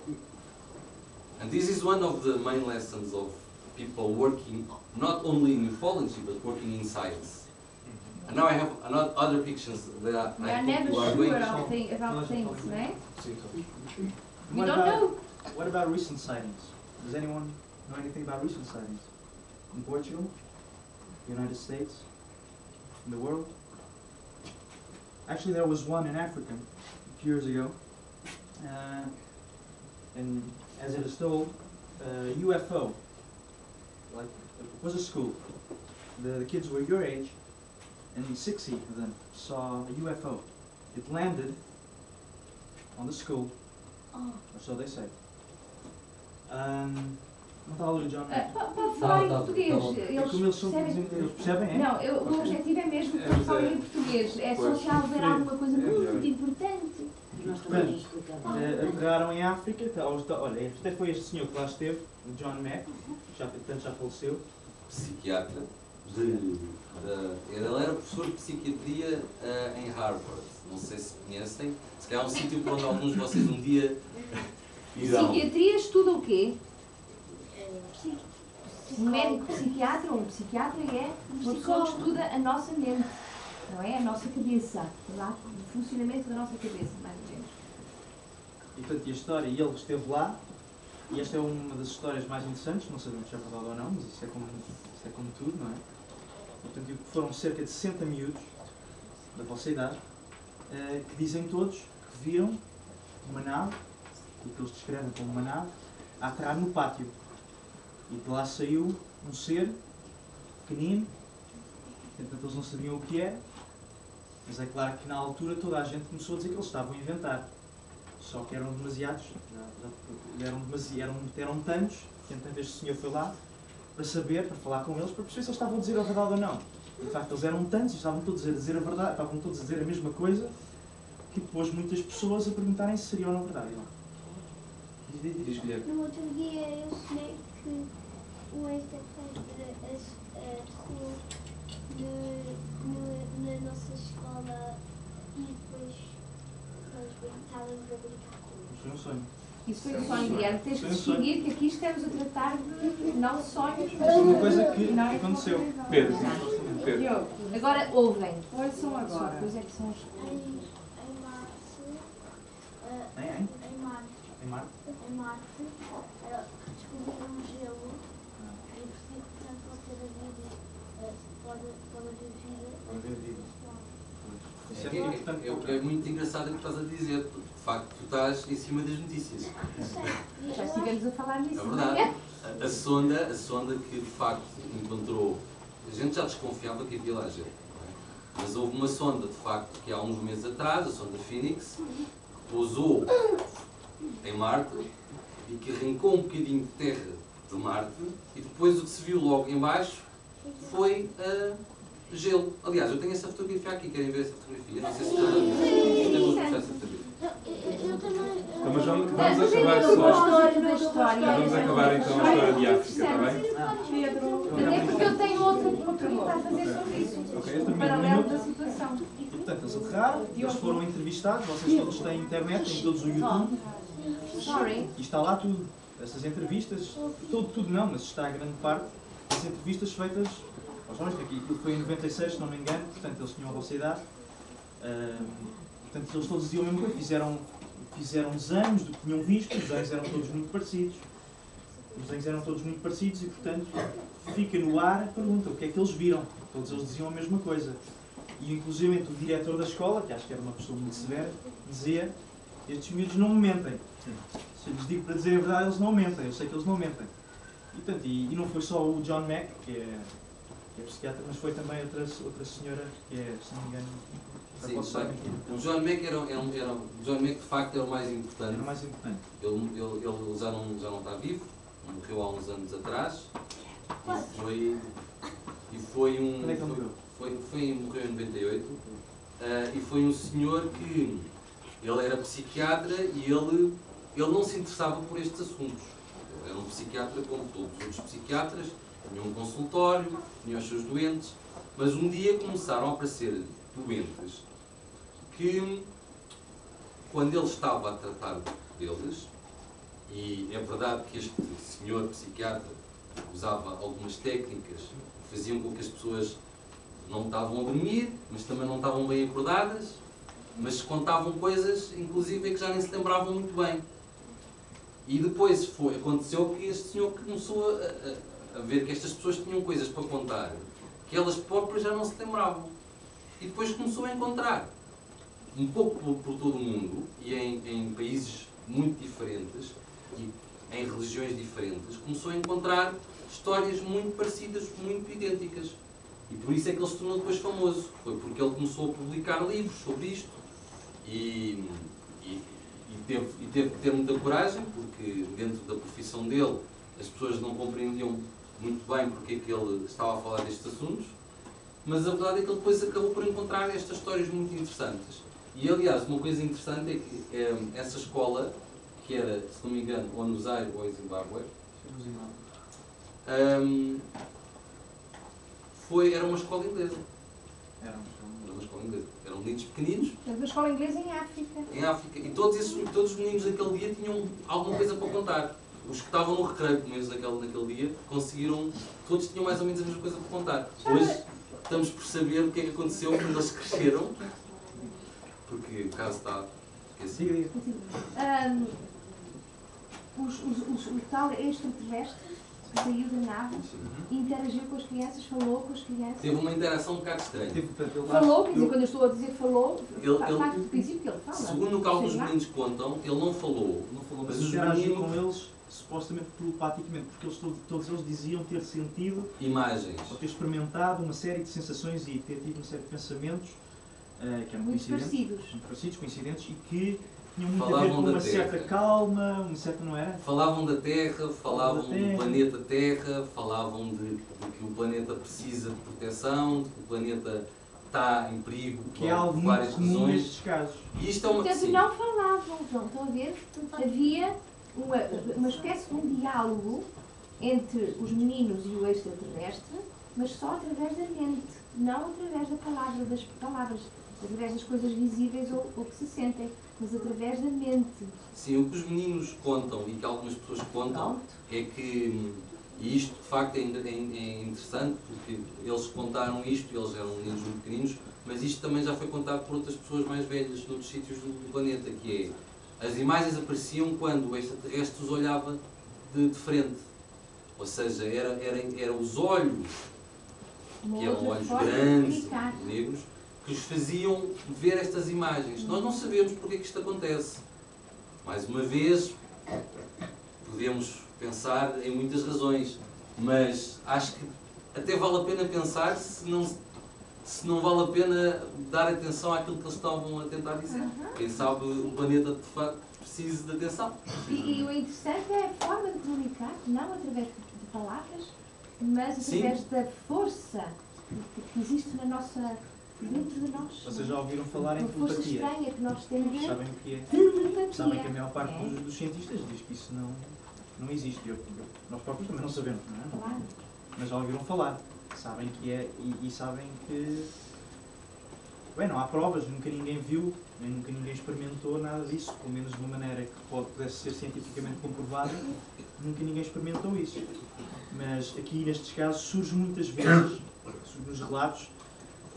And this is one of the main lessons of people working not only in ufology but working in science. And now I have other pictures that We I are think never you are sure going about things, right? We What don't about- know. What about recent sightings? Does anyone know anything about recent sightings? In Portugal? United States? In the world? Actually, there was one in Africa a few years ago. And as it is told, UFO. Like, it was a school. The kids were your age, and 60 of them saw a UFO. It landed on the school, or so they say. Não está a ler, John? Pode falar em português. Eles Como eles são percebem? eles percebem, é? Não, o meu objetivo é mesmo que eles falem em português. É só se haver alguma coisa muito importante. Portanto, aterraram em África, olha, até foi este senhor que lá esteve, o John Mack, portanto já faleceu. psiquiatra. Ele era professor de psiquiatria em Harvard. Não sei se conhecem. Se calhar é um sítio para onde alguns de vocês um dia irão. Psiquiatria estuda o quê? Um médico psiquiatra ou um psiquiatra é uma pessoa que estuda a nossa mente, não é? A nossa cabeça, lá, o funcionamento da nossa cabeça, mais ou menos. E portanto, a história, e ele esteve lá, e esta é uma das histórias mais interessantes, não sabemos se é verdade ou não, mas isso é como tudo, não é? Portanto, foram cerca de 60 miúdos, da vossa idade, que dizem todos que viram uma nave, o que eles descrevem como uma nave, a aterrar no pátio. E de lá saiu um ser pequenino, portanto eles não sabiam o que era, mas é claro que na altura toda a gente começou a dizer que eles estavam a inventar. Só que eram demasiados, eram tantos, portanto este senhor foi lá para saber, para falar com eles, para perceber se eles estavam a dizer a verdade ou não. De facto, eles eram tantos e estavam todos a dizer a verdade, estavam todos a dizer a mesma coisa, que pôs muitas pessoas a perguntarem se seria ou não verdade. Diz, Guilherme. No outro dia eu sonhei que um extraterrestre aterrou na nossa escola e depois nós estávamos a brincar com ele. Foi um sonho. Isso foi um sonho, Guilherme. Tens que distinguir que aqui estamos a tratar de não sonhos, mas Foi uma coisa que não é aconteceu. como- Pedro. Pedro. Diogo, agora ouvem. Ouçam agora. Pois é que são os... Em Marte, Em Marte? descobriram um gelo e por si, portanto, pode haver vida. Pode haver vida. Isso É, é muito importante. é muito engraçado o que estás a dizer. De facto, tu estás em cima das notícias. Já estivemos a falar nisso. É verdade. A sonda que de facto encontrou. A gente já desconfiava que havia lá gelo. Não é? Mas houve uma sonda, de facto, que há uns meses atrás, a sonda Phoenix, que pousou em Marte e que arrancou um bocadinho de terra de Marte e depois o que se viu logo em baixo foi gelo. Aliás, eu tenho essa fotografia aqui, querem ver essa fotografia? Não sei se toda a gente tem mostrar essa fotografia. Eu também. Então, mas vamos acabar Mas só. da história. Vamos acabar então a história de África, está bem? Pedro, até porque eu tenho outra pergunta a fazer sobre isso. Ok, eu termino um Paralelo minuto. da situação. Portanto, eles aterraram, eles foram entrevistados, vocês todos têm internet, têm todos o YouTube, Sorry. e está lá tudo. Essas entrevistas, tudo não, mas está a grande parte das entrevistas feitas aos jovens, que aquilo foi em 96, se não me engano, portanto eles tinham a vossa idade. Portanto, eles todos diziam a mesma coisa, fizeram desenhos do que tinham visto, os desenhos eram todos muito parecidos. Os desenhos eram todos muito parecidos e, portanto, fica no ar a pergunta, o que é que eles viram? Todos eles diziam a mesma coisa. E, inclusive, o diretor da escola, que acho que era uma pessoa muito severa, dizia: estes miúdos não me mentem. Se eu lhes digo para dizer a verdade, eles não mentem. Eu sei que eles não mentem. E, portanto, e não foi só o John Mack, que é psiquiatra, mas foi também outra senhora, que é, se não me engano, Sim, o John Mack John Mack de facto era o mais importante. era o mais importante. Ele já não está vivo, morreu há uns anos atrás e foi um. Quando é que ele morreu? Morreu em 98 e foi um senhor que ele era psiquiatra e ele não se interessava por estes assuntos. Ele era um psiquiatra como todos os outros psiquiatras, tinha um consultório, tinha os seus doentes, mas um dia começaram a aparecer doentes que, quando ele estava a tratar deles, e é verdade que este senhor psiquiatra usava algumas técnicas que faziam com que as pessoas não estavam a dormir, mas também não estavam bem acordadas, mas contavam coisas, inclusive, que já nem se lembravam muito bem. E depois aconteceu que este senhor começou a ver que estas pessoas tinham coisas para contar, que elas próprias já não se lembravam. E depois começou a encontrar, um pouco por todo o mundo, e em países muito diferentes, e em religiões diferentes, começou a encontrar histórias muito parecidas, muito idênticas. E por isso é que ele se tornou depois famoso. Foi porque ele começou a publicar livros sobre isto. E teve que ter muita coragem, porque dentro da profissão dele as pessoas não compreendiam muito bem porque é que ele estava a falar destes assuntos. Mas a verdade é que ele depois acabou por encontrar estas histórias muito interessantes. E aliás, uma coisa interessante é que essa escola, que era, se não me engano, ou no Zaire ou em Zimbábue, era uma escola inglesa. Era uma escola inglesa. Eram meninos pequeninos. Era uma escola inglesa em África. Em África. E todos os meninos daquele dia tinham alguma coisa para contar. Os que estavam no recreio, pelo menos naquele dia, conseguiram... Todos tinham mais ou menos a mesma coisa para contar. Hoje estamos por saber o que é que aconteceu quando eles cresceram. Porque o caso está esquecido. O tal extraterrestre que saiu da nave, interagiu com as crianças, falou com as crianças. Teve uma interação um bocado estranha. Falou, quer dizer, quando eu estou a dizer falou, parte do princípio que ele fala. Segundo o que alguns meninos contam, ele não falou. Mas interagiu com eles supostamente telepaticamente, porque todos eles diziam ter sentido imagens, ou ter experimentado uma série de sensações e ter tido uma série de pensamentos que eram muito parecidos, coincidentes, e que tinham muito a ver com uma certa calma, uma certa, não era? Falavam da Terra, falavam do planeta Terra, falavam de que o planeta precisa de proteção, de que o planeta está em perigo que é algo muito várias comum razões. nestes casos. E isto é uma... Portanto, não falavam, estão a ver? Havia uma espécie de um diálogo entre os meninos e o extraterrestre, mas só através da mente, não através das palavras, através das coisas visíveis ou que se sentem, mas através da mente. Sim, o que os meninos contam e que algumas pessoas contam é que, e isto de facto é interessante, porque eles contaram isto, eles eram meninos muito pequeninos, mas isto também já foi contado por outras pessoas mais velhas noutros sítios do planeta, que é, as imagens apareciam quando o extraterrestre os olhava de frente. Ou seja, era os olhos, que eram olhos grandes, negros, que os faziam ver estas imagens. Nós não sabemos porque é que isto acontece. Mais uma vez, podemos pensar em muitas razões, mas acho que até vale a pena pensar se não vale a pena dar atenção àquilo que eles estavam a tentar dizer. Quem sabe o planeta de facto precisa de atenção. E o interessante é a forma de comunicar, não através de palavras, mas através da força que existe na nossa... dentro de nós. Vocês já ouviram falar em força telepatia? estranha que nós temos. Sabem o que é? Telepatia. Sabem que a maior parte dos cientistas diz que isso não existe. Nós próprios também não sabemos, não é? Claro. Mas já ouviram falar. Sabem que é e sabem que... Bem, não há provas, nunca ninguém viu, nem nunca ninguém experimentou nada disso, pelo menos de uma maneira que pudesse ser cientificamente comprovada, nunca ninguém experimentou isso. Mas aqui nestes casos surge muitas vezes, nos relatos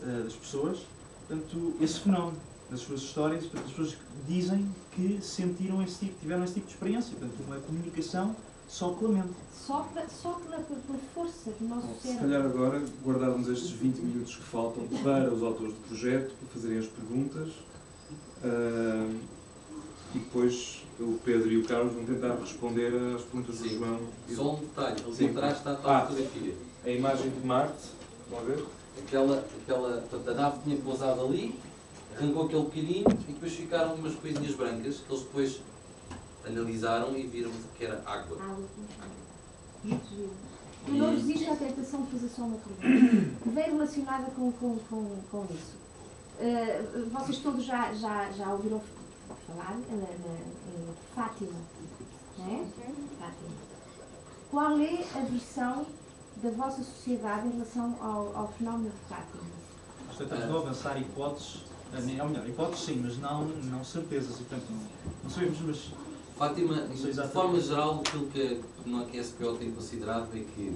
das pessoas, portanto, esse fenómeno, nas suas histórias, portanto, as pessoas dizem que sentiram tiveram esse tipo de experiência, portanto, uma comunicação só pela mente. Só pela força do nosso Se cérebro. calhar agora guardarmos estes 20 minutos que faltam para os autores do projeto, para fazerem as perguntas, e depois o Pedro e o Carlos vão tentar responder às perguntas do João. Só um detalhe, ali atrás está a tal fotografia. A imagem de Marte, vamos ver? A nave tinha pousado ali, arrancou aquele bocadinho e depois ficaram umas coisinhas brancas que eles depois analisaram e viram que era água. Muito giro. Eu não resisto à tentação de fazer só uma pergunta que vem relacionada com isso. Vocês todos já ouviram falar em Fátima, não é? Fátima. Qual é a versão da vossa sociedade em relação ao fenómeno de Fátima? Nós tentamos não avançar hipóteses, ou melhor, hipóteses sim, mas não certezas, e portanto não sabemos, mas... Fátima, de forma geral, aquilo que a SPO tem considerado é que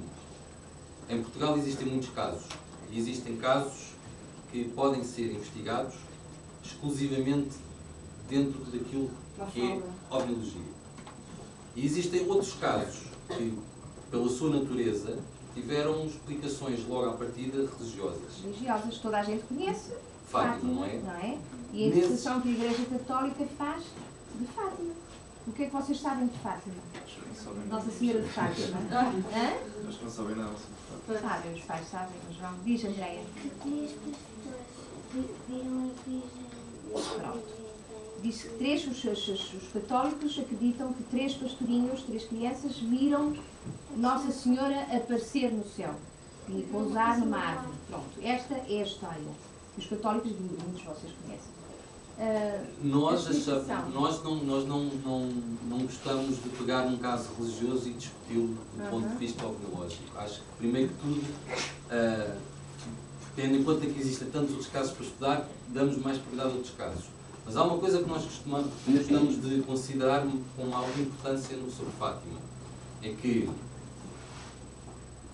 em Portugal existem muitos casos existem casos que podem ser investigados exclusivamente dentro daquilo que é ovniologia. E existem outros casos que, pela sua natureza, tiveram explicações logo à partida religiosas. Religiosas, toda a gente conhece. Fátima, não é? E a interpretação que a Igreja Católica faz de Fátima. O que é que vocês sabem de Fátima? Nossa Senhora de Fátima. Hã? Acho que não sabem nada sobre Fátima. Sabem, os pais sabem, mas João. Diz, Andréia. Que três pessoas viram a Virgem. Pronto. Diz que os católicos acreditam que 3 pastorinhos, 3 crianças, viram Nossa Senhora aparecer no céu e pousar numa árvore. Pronto, esta é a história. Os católicos, muitos de vocês conhecem. Nós não gostamos de pegar um caso religioso e discuti-lo do ponto de vista ovniológico. Acho que, primeiro que tudo, tendo em conta que existem tantos outros casos para estudar, damos mais prioridade a outros casos. Mas há uma coisa que nós gostamos de considerar com alguma importância sobre Fátima. É que,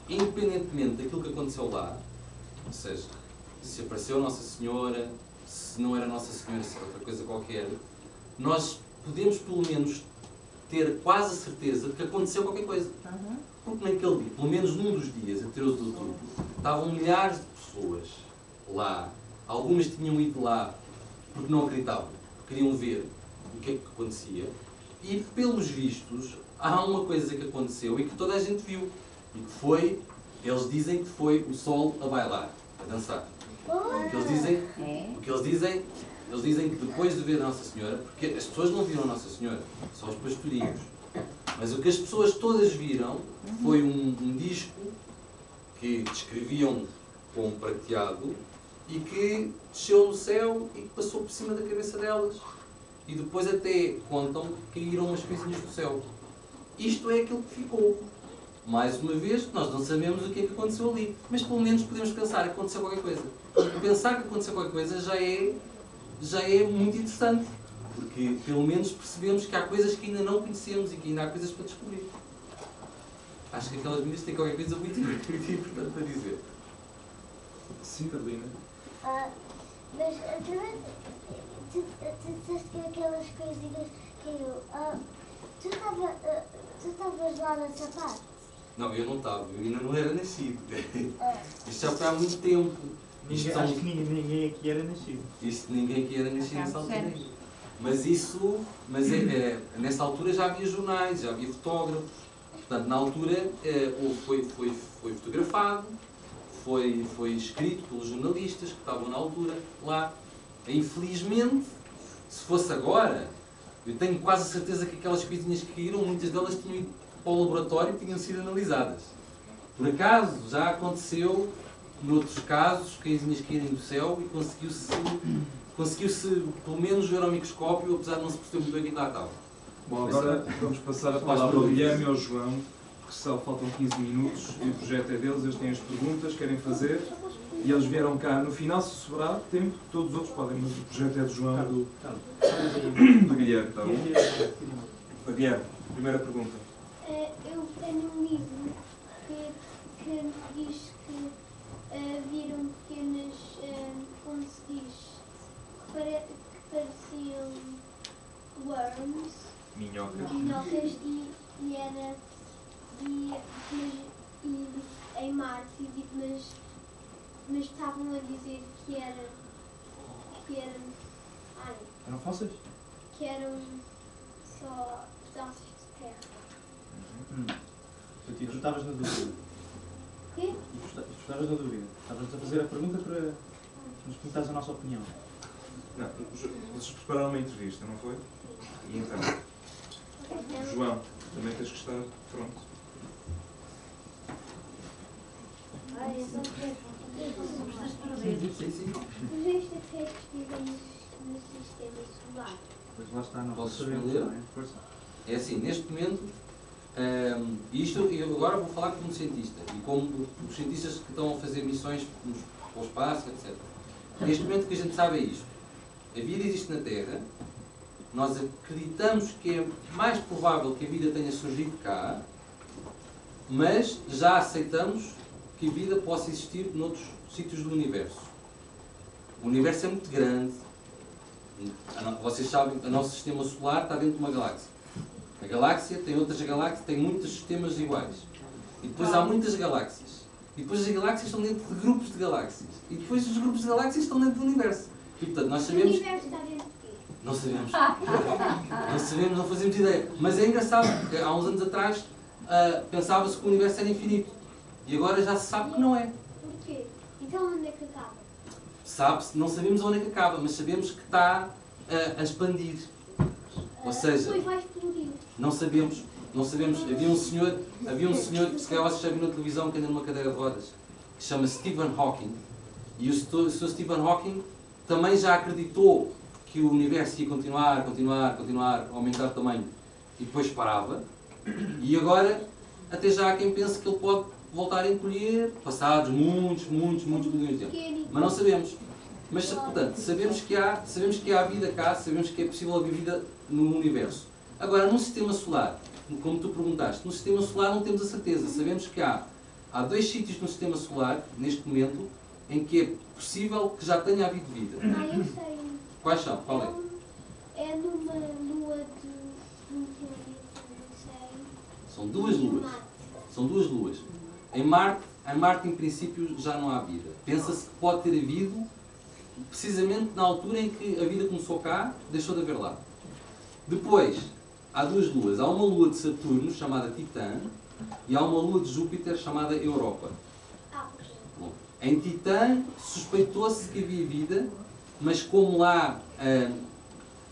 independentemente daquilo que aconteceu lá, ou seja, se apareceu Nossa Senhora, se não era Nossa Senhora, se era outra coisa qualquer, nós podemos pelo menos ter quase a certeza de que aconteceu qualquer coisa. Porque naquele dia, pelo menos num dos dias, a 13 de outubro, estavam milhares de pessoas lá. Algumas tinham ido lá porque não acreditavam, queriam ver o que é que acontecia. E, pelos vistos, há uma coisa que aconteceu e que toda a gente viu. E que foi, eles dizem que foi o sol a bailar, a dançar. O que eles dizem que depois de ver a Nossa Senhora, porque as pessoas não viram a Nossa Senhora, só os pastorinhos. Mas o que as pessoas todas viram foi um disco que descreviam como prateado e que desceu no céu e que passou por cima da cabeça delas. E depois até contam que caíram umas coisinhas do céu. Isto é aquilo que ficou. Mais uma vez, nós não sabemos o que é que aconteceu ali. Mas pelo menos podemos pensar que aconteceu qualquer coisa. E pensar que aconteceu qualquer coisa já é muito interessante. Porque pelo menos percebemos que há coisas que ainda não conhecemos e que ainda há coisas para descobrir. Acho que aquelas meninas têm qualquer coisa muito importante para dizer. Sim, Carolina. Mas também, tu disseste que aquelas coisinhas caiu. Tu estavas lá nessa parte? Não, eu não estava, eu ainda não era nascido. Isto já foi há muito tempo. Acho que ninguém aqui era nascido. Ninguém aqui era nascido nessa altura. Mas nessa altura já havia jornais, já havia fotógrafos. Portanto, na altura foi fotografado, foi escrito pelos jornalistas que estavam na altura lá. Infelizmente, se fosse agora, eu tenho quase a certeza que aquelas coisinhas que caíram, muitas delas tinham ido para o laboratório e tinham sido analisadas. Por acaso, já aconteceu, noutros casos, coisinhas caírem do céu e conseguiu-se pelo menos ver ao microscópio, apesar de não se perceber muito bem o que lá estava. Bom, agora vamos passar a palavra ao Guilherme e ao João, porque só faltam 15 minutos e o projeto é deles, eles têm as perguntas, querem fazer e eles vieram cá. No final, se sobrar tempo, todos os outros podem, mas o projeto é do João e do Guilherme. Então. Guilherme, primeira pergunta. Eu tenho um livro que diz que viram pequenas, como se diz, que pareciam worms, minhocas e em Marte, mas estavam a dizer que eram Eram fósseis? que eram só pedaços de terra. Tu estavas na dúvida. O quê? Tu estavas na dúvida. Estavas a fazer a pergunta para nos perguntares a nossa opinião. Não, vocês prepararam uma entrevista, não foi? E então? João, também tens que estar pronto. Eu só quero. Sim. Os extraterrestres vivem no sistema solar. Pois lá está, não Posso sabemos, responder? não é? Força. É assim, neste momento, eu agora vou falar como cientista e como os cientistas que estão a fazer missões para o espaço, etc. Neste momento o que a gente sabe é isto. A vida existe na Terra, nós acreditamos que é mais provável que a vida tenha surgido cá, mas já aceitamos que a vida possa existir noutros sítios do universo. O universo é muito grande. Vocês sabem, o nosso sistema solar está dentro de uma galáxia. A galáxia tem outras galáxias, tem muitos sistemas iguais. E depois há muitas galáxias. E depois as galáxias estão dentro de grupos de galáxias. E depois os grupos de galáxias estão dentro do universo. E portanto nós sabemos... O universo está dentro de quê? Não sabemos. Não sabemos, não fazemos ideia. Mas é engraçado, porque há uns anos atrás pensava-se que o universo era infinito. E agora já se sabe que não é. Porquê? Então onde é que acaba? Sabe-se, não sabemos onde é que acaba, mas sabemos que está a expandir. Ou seja, Depois vai explodir. não sabemos. Não sabemos. Havia um senhor que se calhar vocês já viram na televisão que anda numa cadeira de rodas, que se chama Stephen Hawking. E o Sr. Stephen Hawking também já acreditou que o universo ia continuar, aumentar de tamanho e depois parava. E agora até já há quem pense que ele pode voltar a encolher passados muitos milhões de anos. Mas não sabemos. Mas, portanto, sabemos que há vida cá, sabemos que é possível haver vida no universo. Agora, no sistema solar, como tu perguntaste, no sistema solar não temos a certeza. Sabemos que há 2 sítios no sistema solar, neste momento, em que é possível que já tenha havido vida. Eu sei. Quais são? Qual é? É numa lua de um planeta, não sei. São 2 luas. São 2 luas. Em Marte, em princípio, já não há vida. Pensa-se que pode ter havido precisamente na altura em que a vida começou cá, deixou de haver lá. Depois, há 2 luas. Há uma lua de Saturno, chamada Titã, e há uma lua de Júpiter, chamada Europa. Bom, em Titã, suspeitou-se que havia vida, mas como lá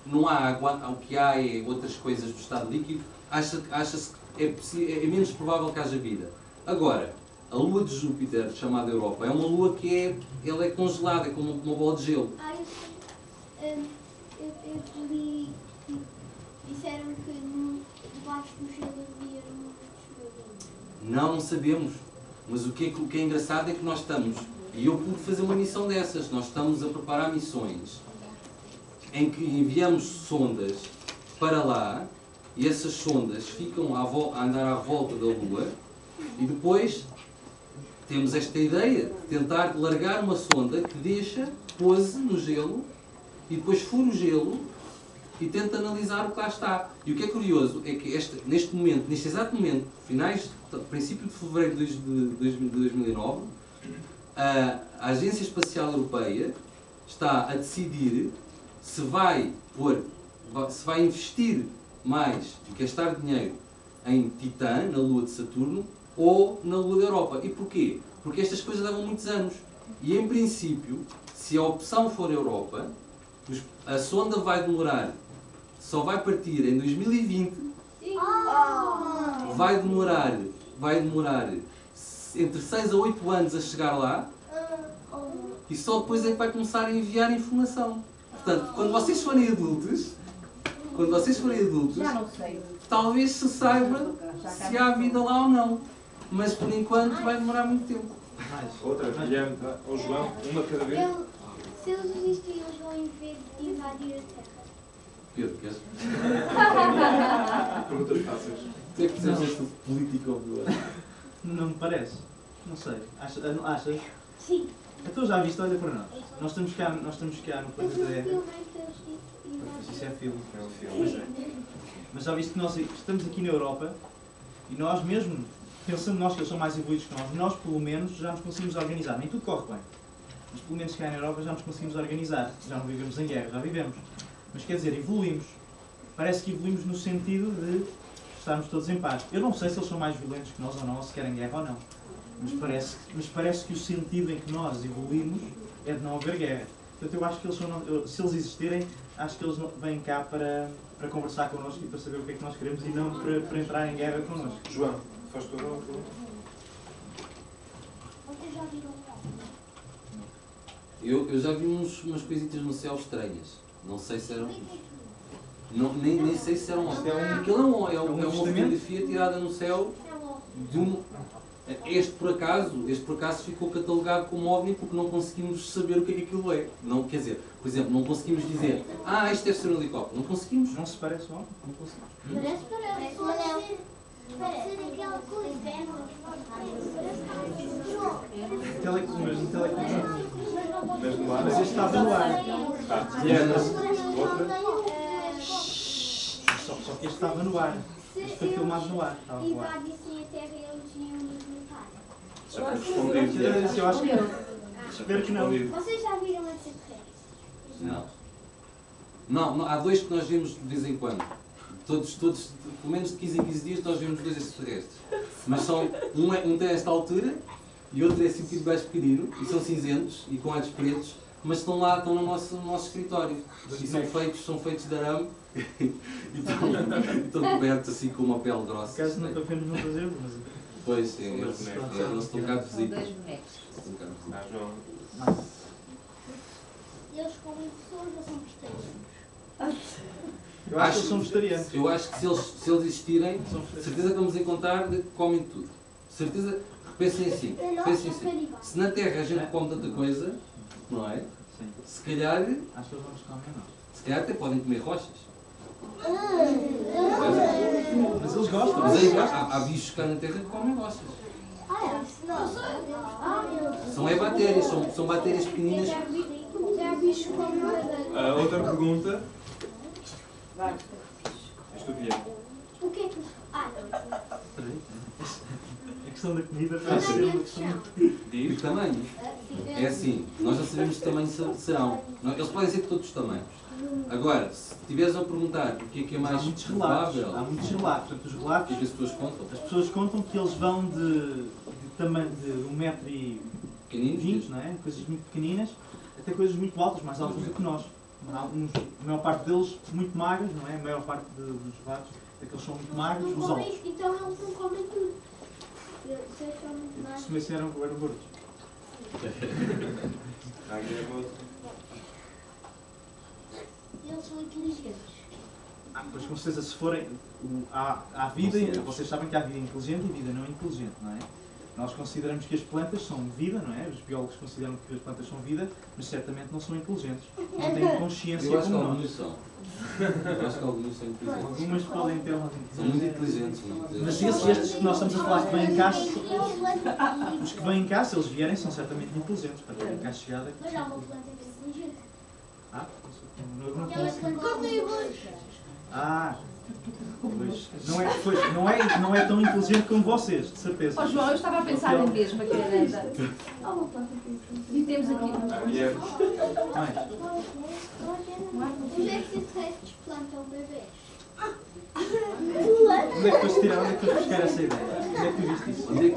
não há água, o que há é outras coisas do estado líquido, acha-se que é menos provável que haja vida. Agora, a lua de Júpiter, chamada Europa, é uma lua que ela é congelada, é como uma bola de gelo. Eu li, disseram que debaixo do gelo havia muitos. Não sabemos. Mas o que é engraçado é que nós estamos, e eu pude fazer uma missão dessas, nós estamos a preparar missões em que enviamos sondas para lá e essas sondas ficam a andar à volta da Lua e depois temos esta ideia de tentar largar uma sonda que deixa, pose no gelo e depois fura o gelo e tenta analisar o que lá está. E o que é curioso é que neste exato momento, princípio de fevereiro de 2009, a Agência Espacial Europeia está a decidir se vai investir mais e gastar dinheiro em Titã, na Lua de Saturno, ou na Lua da Europa. E porquê? Porque estas coisas levam muitos anos. E em princípio, se a opção for a Europa, a sonda só vai partir em 2020, vai demorar entre 6 a 8 anos a chegar lá, e só depois é que vai começar a enviar informação. Portanto, quando vocês forem adultos, Já não sei. talvez se saiba se há vida lá ou não. Mas por enquanto vai demorar muito tempo. Outra, Guilherme, ou João, uma de cada vez. Se eles existirem, eles vão invadir a Terra. Pedro, queres? Perguntas fáceis. Tu é que percebes este político ou Não me parece. Não sei. Achas? Sim. Então já viste, olha para nós. Nós estamos cá no Mas planeta no Terra. filme é que eles Isso é filme. É um filme. Mas já viste que nós estamos aqui na Europa e nós mesmo, pensando nós que eles são mais evoluídos que nós pelo menos já nos conseguimos organizar. Nem tudo corre bem. Mas pelo menos cá na Europa já nos conseguimos organizar. Já não vivemos em guerra, já vivemos. Mas quer dizer, evoluímos. Parece que evoluímos no sentido de estarmos todos em paz. Eu não sei se eles são mais violentos que nós ou não, ou se querem guerra ou não. Mas parece que o sentido em que nós evoluímos é de não haver guerra. Portanto, eu acho que se eles existirem, acho que eles vêm cá para conversar connosco e para saber o que é que nós queremos e não para entrar em guerra connosco. João, faz tu agora uma pergunta. Vocês já viram Eu já vi umas coisitas no céu estranhas. Não sei se eram. Nem sei se eram. Aquilo é uma fotografia tirada no céu de um. Este por acaso ficou catalogado como OVNI porque não conseguimos saber o que é que aquilo é. Não, quer dizer, por exemplo, não conseguimos dizer isto deve ser um helicóptero. Não conseguimos. Não se parece mal? Não conseguimos. Parece aquela coisa. Mas no ar. Mas este estava no ar. E é outra? Só que este estava no ar. Este foi filmado no ar. Estava no ar. Invadissem a Terra e eles iam nos matar. Já foi respondido. Eu acho que espero que não. Vocês já viram extraterrestres? Não, há dois que nós vimos de vez em quando. Todos, pelo menos de 15 em 15 dias, nós vemos 2 extraterrestres. Mas são, um tem esta altura e outro é assim um bocadinho mais pequenino, e são cinzentos e com olhos pretos, mas estão lá, estão no nosso escritório. E são feitos de arame e estão cobertos assim com uma pele grossa. Caso nunca vemos no Brasil, mas... Pois, eles estão cá de São visita. 2 bonecos. Estão cá de visita. João. Eles comem pessoas ou são vegetarianos? Eu acho que eles são vegetarianos. Eu acho que se eles existirem, certeza que vamos encontrar de que comem tudo. Certeza, pensem assim. Se na Terra a gente come tanta coisa, não é? Sim. Se calhar, Acho que eles não nos comem, não. se calhar até podem comer rochas. Mas eles gostam. Mas aí há bichos cá na Terra que comem rochas. São bactérias, são bactérias pequeninas. Já bicho como madeira. Outra pergunta. És tu, Guilherme. O que é que... Ah, A questão da comida vai ser uma questão... E Diz. o tamanho. É assim, nós não sabemos que tamanho serão. Eles podem ser de todos os tamanhos. Agora, se estiveres a perguntar o que é mais Há muitos relatos. provável, Há muitos relatos. Portanto, os o relatos... que é que as pessoas contam? As pessoas contam que eles vão de tamanho de 1,20 Pequeninos? m, não é? Coisas muito pequeninas, até coisas muito altas, mais altas do que nós. Há alguns, a maior parte deles muito magros, não é? A maior parte dos relatos é que eles são muito magros, os altos. então eles não comem tudo. Vocês são muito mais... Se me eram gordos. Eles são inteligentes. Pois com certeza, se forem... Há vida, vocês sabem que há vida inteligente e vida não inteligente, não é? Nós consideramos que as plantas são vida, não é? Os biólogos consideram que as plantas são vida, mas certamente não são inteligentes. Não têm consciência Eu acho que como alguns nós. são. Eu acho que alguns são inteligentes. Algumas podem ter uma... São muito inteligentes. Mas estes que nós estamos a falar que vêm cá, os que vêm cá, se eles vierem, são certamente inteligentes. Para terem cá chegada. Mas há uma planta que é inteligente. Não Aquela conheço. planta Pois, não é tão inteligente como vocês, de certeza. Oh, João, eu estava a pensar na mesma caneta. E temos aqui. Guilherme. Os extraterrestres plantam bebês. Onde é que foste tirar? Onde é que foste buscar essa ideia? Onde é que tu viste isso? Onde é que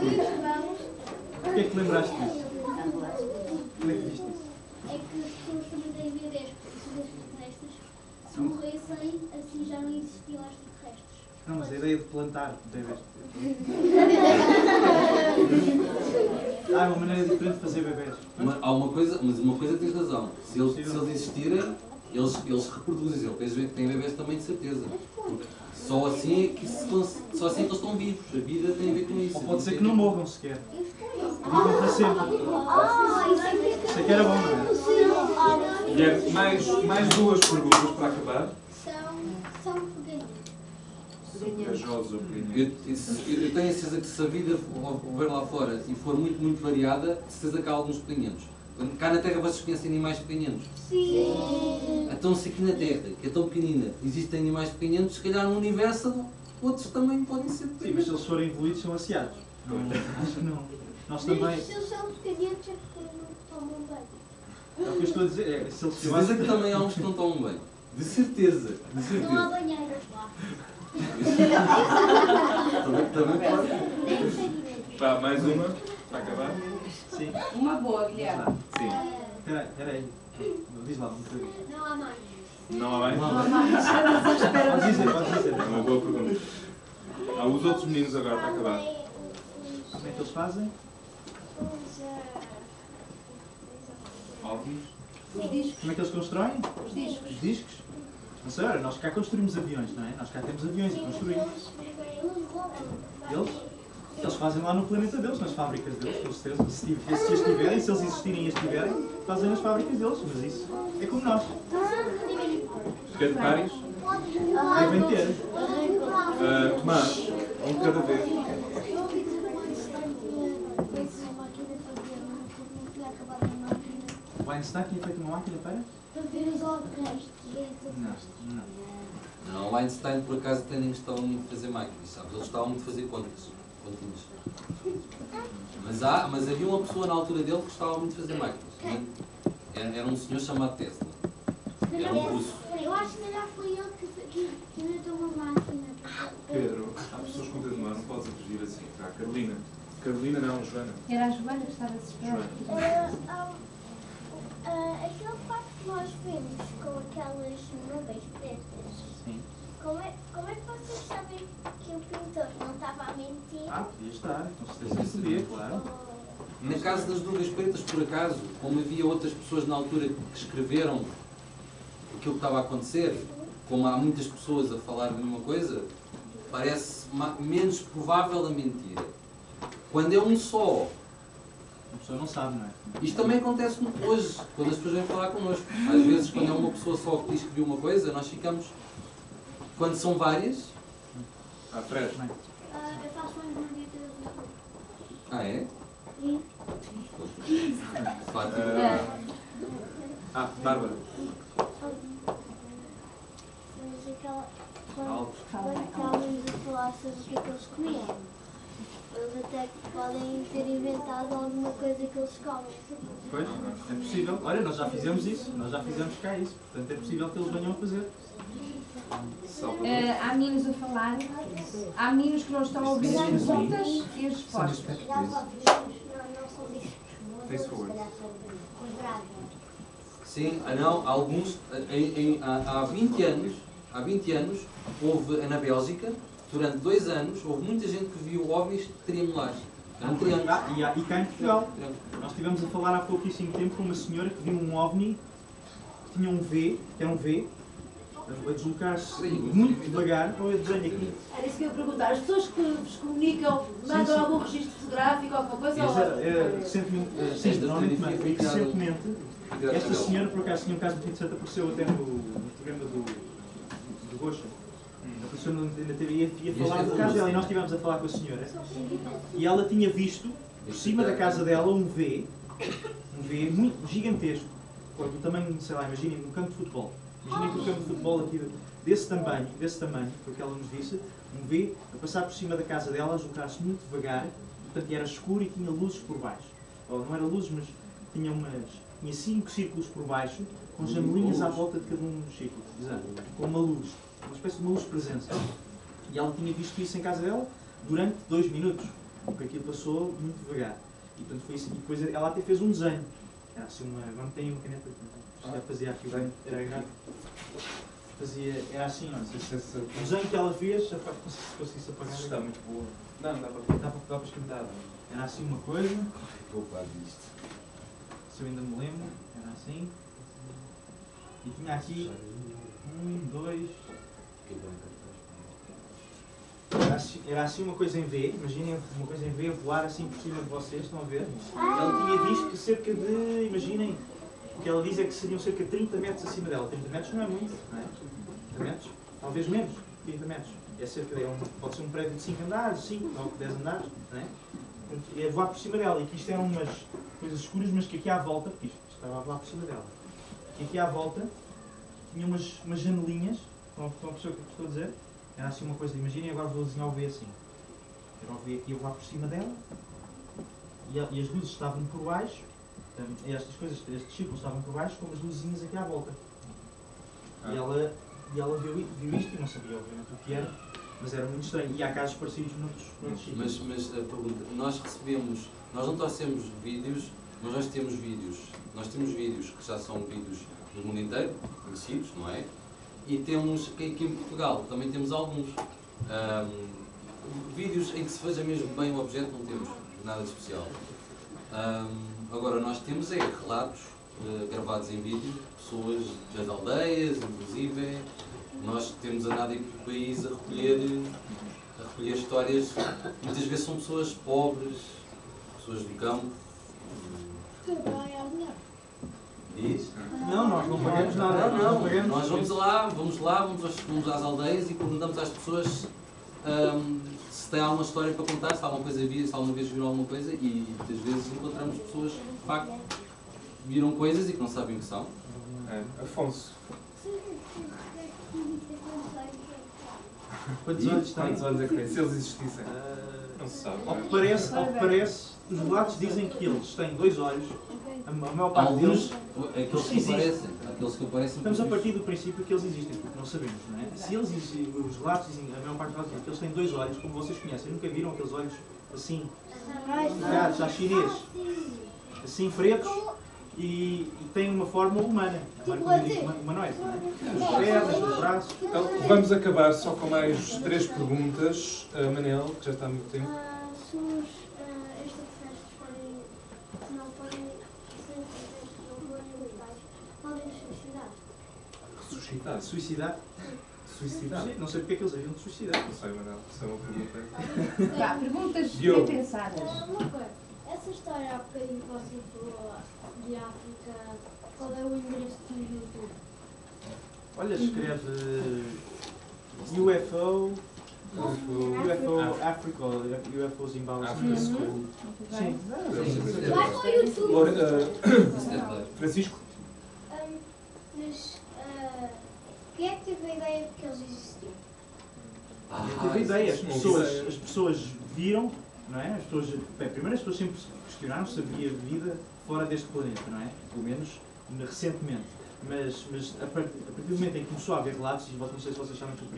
Porquê é que te lembraste disso? Onde é que viste isso? É que as pessoas também têm bebês, porque os extraterrestres, se morressem, assim já não existiam extraterrestres. Não, mas a ideia de plantar bebês. É uma maneira diferente de fazer bebês. Há uma coisa, mas uma coisa tens razão. Se eles existirem, eles reproduzem. Eles têm bebês também, de certeza. Porque só assim é que eles estão vivos. A vida tem a ver com isso. Ou pode ser que não morram sequer. Vivam para sempre. Isso é que era bom, não é? Guilherme, mais 2 perguntas para acabar. São pequeninos. Pegajosos ou pequeninos. Eu tenho a certeza que se a vida houver lá fora e for muito, muito variada, de certeza que há alguns pequeninos. Cá na Terra vocês conhecem animais pequeninos? Sim. Então se aqui na Terra, que é tão pequenina, existem animais pequeninos, se calhar no universo outros também podem ser Sim, mas se pequeninos. eles forem evoluídos são asiados. Acho que não. Nós também. Mas se eles são pequeninos é porque não tomam banho. É o que eu estou a dizer. É, se eles De certeza que também há uns que não tomam bem. De certeza. De Não há certeza. banheiras lá. Também pode. Nem sei direito. Vá, mais uma para acabar. Sim. Uma boa, Guilherme. Sim. Espera aí. Diz lá, não sei. Não há mais. Não há mais? Pode dizer, pode dizer. É uma boa pergunta. Há os outros meninos agora para acabar. Como é que eles fazem? Óbvios. Os discos. Como é que eles constroem? Os discos. Os discos? Não sei, olha, nós cá construímos aviões, não é? Nós cá temos aviões e construímos. Eles fazem lá no planeta deles, nas fábricas deles, com certeza. Se estiverem, se eles existirem e estiverem, fazem nas fábricas deles, mas isso é como nós. Cantários. Devem ter. Tomás, um de cada vez. Einstein tinha feito uma máquina para? Para ver os opostos. Não. Não, o Einstein por acaso até nem gostava muito de fazer máquinas, sabes? Eles gostavam muito de fazer continhas. Mas havia uma pessoa na altura dele que gostava muito de fazer máquinas. Era um senhor chamado Tesla. Era um russo. Eu acho que já foi ele que inventou uma máquina. Pedro, há pessoas com o dedo no ar, não podes agir assim. Tá, Carolina. Carolina não, Joana. Era a Joana que estava desesperada. Aquele quarto que nós vimos com aquelas nuvens pretas. Sim. Como é que vocês sabem que o pintor não estava a mentir? Podia estar, com certeza que podia, claro. Na casa das nuvens pretas, por acaso, como havia outras pessoas na altura que escreveram aquilo que estava a acontecer, como há muitas pessoas a falar a mesma coisa, parece menos provável a mentira. Quando é um só, A pessoa não sabe, não é? isto também acontece muito hoje, quando as pessoas vêm falar connosco. Às vezes, quando é uma pessoa só que diz que viu uma coisa, nós ficamos... Quando são várias... Fred. Não é? Eu faço mais uma dieta Ah, é? Sim. Fátima. Bárbara. Mas aquela. Alto. Quando estávamos a falar sobre o que é que eles comiam, eles até podem ter inventado alguma coisa que eles comem. Pois, é possível. Olha, nós já fizemos isso, nós já fizemos cá isso. Portanto, é possível que eles venham a fazer. Há meninos a falar, há meninos que não estão a ouvir as perguntas e as respostas. Já só fizemos, não são bichos. Face forward. Sim, não, alguns... Há 20 anos, houve na Bélgica, durante 2 anos, houve muita gente que viu OVNIs triangulares. Eram triângulos. E cá em Portugal, nós estivemos a falar há pouquíssimo tempo com uma senhora que viu um OVNI que tinha um V, que era um V, a deslocar-se muito devagar. Olha, desenho aqui. Era isso que eu ia perguntar. As pessoas que vos comunicam mandam algum registro fotográfico, alguma coisa? Sim, normalmente não. E recentemente, esta senhora, por acaso, tinha um caso muito interessante, apareceu até no programa do Gocha. Apareceu na TV e ia falar do caso dela. E nós estivemos a falar com a senhora. E ela tinha visto, por cima da casa dela, um V muito gigantesco. Do tamanho, sei lá, imaginem, um campo de futebol. Imaginem que o campo de futebol aqui, desse tamanho, foi o que ela nos disse, um V a passar por cima da casa dela, a deslocar-se muito devagar, portanto era escuro e tinha luzes por baixo. Ou não era luzes, mas tinha 5 círculos por baixo, com janelinhas à volta de cada um dos círculos. Exato. Com uma luz, uma espécie de uma luz de presença. E ela tinha visto isso em casa dela durante 2 minutos, porque aquilo passou muito devagar. E, portanto, foi isso. E depois ela até fez um desenho. Era assim agora não tenho uma caneta. Já fazia aqui o desenho, era assim, não sei se o desenho que ela fez, se conseguisse apagar. Está muito boa. Não, dá para esquentar. Era assim uma coisa, Vou quase isto. se eu ainda me lembro, era assim. E tinha aqui 1, 2. Era assim uma coisa em V, imaginem uma coisa em V a voar assim por cima de vocês, estão a ver? Ela tinha visto que cerca de, imaginem, o que ela diz é que seriam cerca de 30 metros acima dela. 30 metros não é muito, não é? 30 metros? Talvez menos, 30 metros. É cerca de, pode ser um prédio de 5 andares, 5 ou 10 andares, não é? É voar por cima dela. E que isto eram umas coisas escuras, mas que aqui à volta, porque isto estava a voar por cima dela, que aqui à volta tinha umas janelinhas, estão a perceber o que estou a dizer? Era assim uma coisa, imaginem, agora vou desenhar o V assim. Era o V aqui a voar por cima dela, e as luzes estavam por baixo. Estas coisas, estes círculos estavam por baixo, com as luzinhas aqui à volta. E ela viu isto e não sabia, obviamente, o que era, mas era muito estranho. E há casos parecidos noutros círculos. Mas a pergunta, nós não trouxemos vídeos, mas nós temos vídeos. Nós temos vídeos que já são vídeos do mundo inteiro, conhecidos, não é? E temos, aqui em Portugal, também temos alguns. Vídeos em que se veja mesmo bem o objeto, não temos nada de especial. Agora, nós temos relatos gravados em vídeo, pessoas das aldeias, inclusive. Nós temos andado aí pelo país a recolher histórias. Muitas vezes são pessoas pobres, pessoas do campo. Diz? Não, nós não pagamos nada. Não. Pagamos. Nós vamos às aldeias e perguntamos às pessoas se têm alguma história para contar, se alguma vez viram alguma coisa, e muitas vezes encontramos pessoas, de facto, viram coisas e que não sabem o que são. É. Afonso, Quantos olhos têm? quantos olhos é que tem? Se eles existissem? Não se sabe. Ao que parece, os relatos dizem que eles têm 2 olhos. A maior parte deles. Aqueles que aparecem. Aqueles que aparecem. Estamos a partir do princípio que eles existem, porque não sabemos, não é? Se eles existem, os relatos dizem, a maior parte dos relatos dizem que eles têm 2 olhos, como vocês conhecem, nunca viram aqueles olhos assim, ligados à chinês, assim pretos e têm uma forma humana, humanoide, não é? As pernas, os braços. Então, vamos acabar só com mais 3 perguntas. Manel, que já está há muito tempo. Se os extraterrestres não forem legais, podem suicidar. Ressuscitar? Suicidar? Suicidar? Não sei porque é que eles haviam de suicidar. Não sei, Manel. Isso é uma pergunta. Vá, perguntas Diogo. bem pensadas. Uma coisa, essa história há bocadinho que você falou de África, qual é o endereço do YouTube? Olha, escreve UFO Africa, UFO Zimbabwe. África School. Sim. Vai para o YouTube! Francisco? Mas quem é que teve a ideia de que eles existiam? Teve ideia, isso as pessoas viram, não é? Primeiro as pessoas sempre se questionaram se havia vida fora deste planeta, não é? Pelo menos recentemente. Mas a partir do momento em que começou a haver relatos, e não sei se vocês sabem que o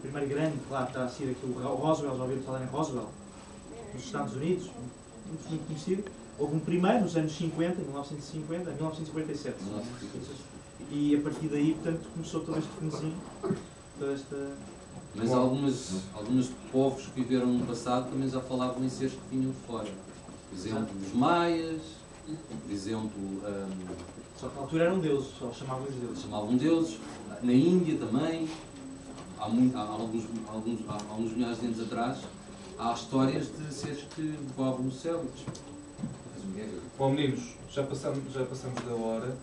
primeiro grande relato está a ser aqui o Roswell, já ouviram falar em Roswell, nos Estados Unidos, muito conhecido. Houve um primeiro nos anos 50, 1950, 1957. E a partir daí, portanto, começou todo este fenzinho, toda esta... Mas alguns povos que viveram no passado também já falavam em seres que vinham de fora. Por exemplo, os maias, por exemplo, Só que na altura eram deuses, só chamavam-os deuses. chamavam deuses. Na Índia também, há alguns milhares de anos atrás, há histórias de seres que voavam no céu. Bom, meninos, já passamos da hora.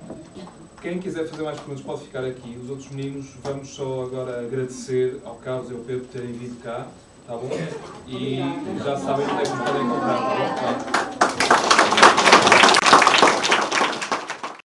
Quem quiser fazer mais perguntas pode ficar aqui. Os outros meninos, vamos só agora agradecer ao Carlos e ao Pedro por terem vindo cá, tá bom? E já sabem onde é que nos podem encontrar, tá bom?